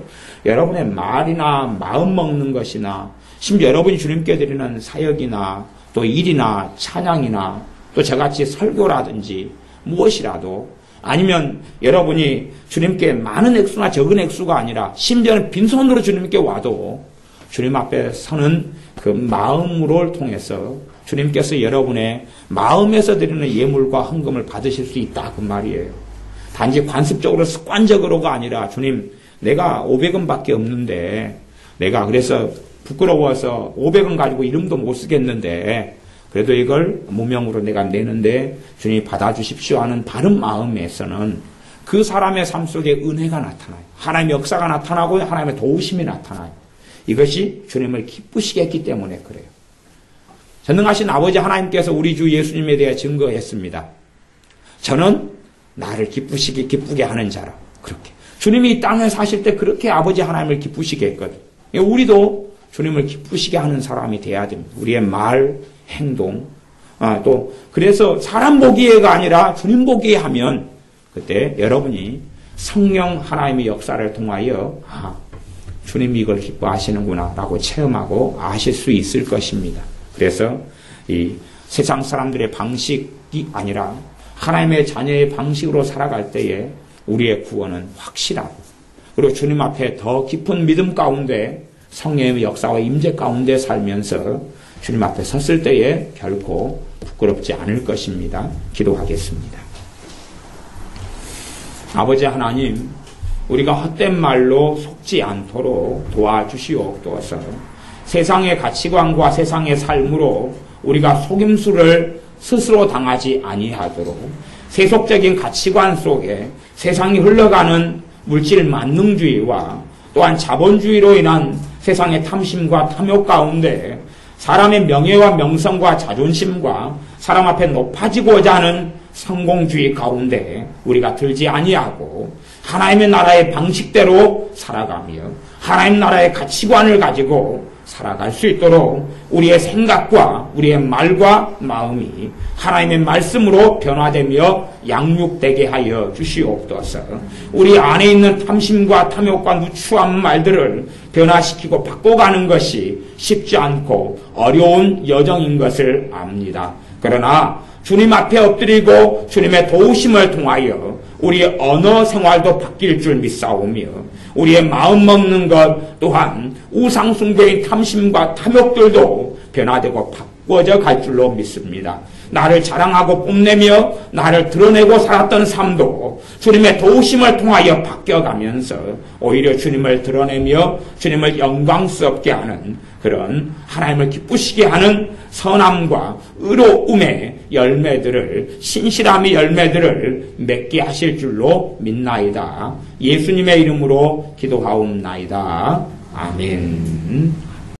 여러분의 말이나 마음 먹는 것이나 심지어 여러분이 주님께 드리는 사역이나 또 일이나 찬양이나 또 저같이 설교라든지 무엇이라도 아니면 여러분이 주님께 많은 액수나 적은 액수가 아니라 심지어는 빈손으로 주님께 와도 주님 앞에 서는 그 마음으로 통해서 주님께서 여러분의 마음에서 드리는 예물과 헌금을 받으실 수 있다 그 말이에요. 단지 관습적으로 습관적으로가 아니라 주님 내가 500원 밖에 없는데 내가 그래서 부끄러워서 500원 가지고 이름도 못 쓰겠는데 그래도 이걸 무명으로 내가 내는데 주님이 받아주십시오 하는 바른 마음에서는 그 사람의 삶 속에 은혜가 나타나요. 하나님의 역사가 나타나고 하나님의 도우심이 나타나요. 이것이 주님을 기쁘시게 했기 때문에 그래요. 전능하신 아버지 하나님께서 우리 주 예수님에 대해 증거했습니다. 저는 나를 기쁘게 하는 자라. 그렇게. 주님이 이 땅에 사실 때 그렇게 아버지 하나님을 기쁘시게 했거든요. 우리도 주님을 기쁘시게 하는 사람이 돼야 됩니다. 우리의 말, 행동, 또 그래서 사람 보기에가 아니라 주님 보기에 하면 그때 여러분이 성령 하나님의 역사를 통하여 주님이 이걸 기뻐하시는구나 라고 체험하고 아실 수 있을 것입니다. 그래서 이 세상 사람들의 방식이 아니라 하나님의 자녀의 방식으로 살아갈 때에 우리의 구원은 확실하고 그리고 주님 앞에 더 깊은 믿음 가운데 성령의 역사와 임재 가운데 살면서 주님 앞에 섰을 때에 결코 부끄럽지 않을 것입니다. 기도하겠습니다. 아버지 하나님, 우리가 헛된 말로 속지 않도록 도와주시옵소서. 세상의 가치관과 세상의 삶으로 우리가 속임수를 스스로 당하지 아니하도록 세속적인 가치관 속에 세상이 흘러가는 물질 만능주의와 또한 자본주의로 인한 세상의 탐심과 탐욕 가운데 사람의 명예와 명성과 자존심과 사람 앞에 높아지고자 하는 성공주의 가운데 우리가 들지 아니하고 하나님의 나라의 방식대로 살아가며 하나님 나라의 가치관을 가지고 살아갈 수 있도록 우리의 생각과 우리의 말과 마음이 하나님의 말씀으로 변화되며 양육되게 하여 주시옵소서. 우리 안에 있는 탐심과 탐욕과 누추한 말들을 변화시키고 바꿔가는 것이 쉽지 않고 어려운 여정인 것을 압니다. 그러나 주님 앞에 엎드리고 주님의 도우심을 통하여 우리의 언어 생활도 바뀔 줄 믿사오며 우리의 마음 먹는 것 또한 우상 숭배의 탐심과 탐욕들도 변화되고 바꿔져 갈 줄로 믿습니다. 나를 자랑하고 뽐내며 나를 드러내고 살았던 삶도 주님의 도우심을 통하여 바뀌어가면서 오히려 주님을 드러내며 주님을 영광스럽게 하는 그런 하나님을 기쁘시게 하는 선함과 의로움의 열매들을 신실함의 열매들을 맺게 하실 줄로 믿나이다. 예수님의 이름으로 기도하옵나이다. 아멘.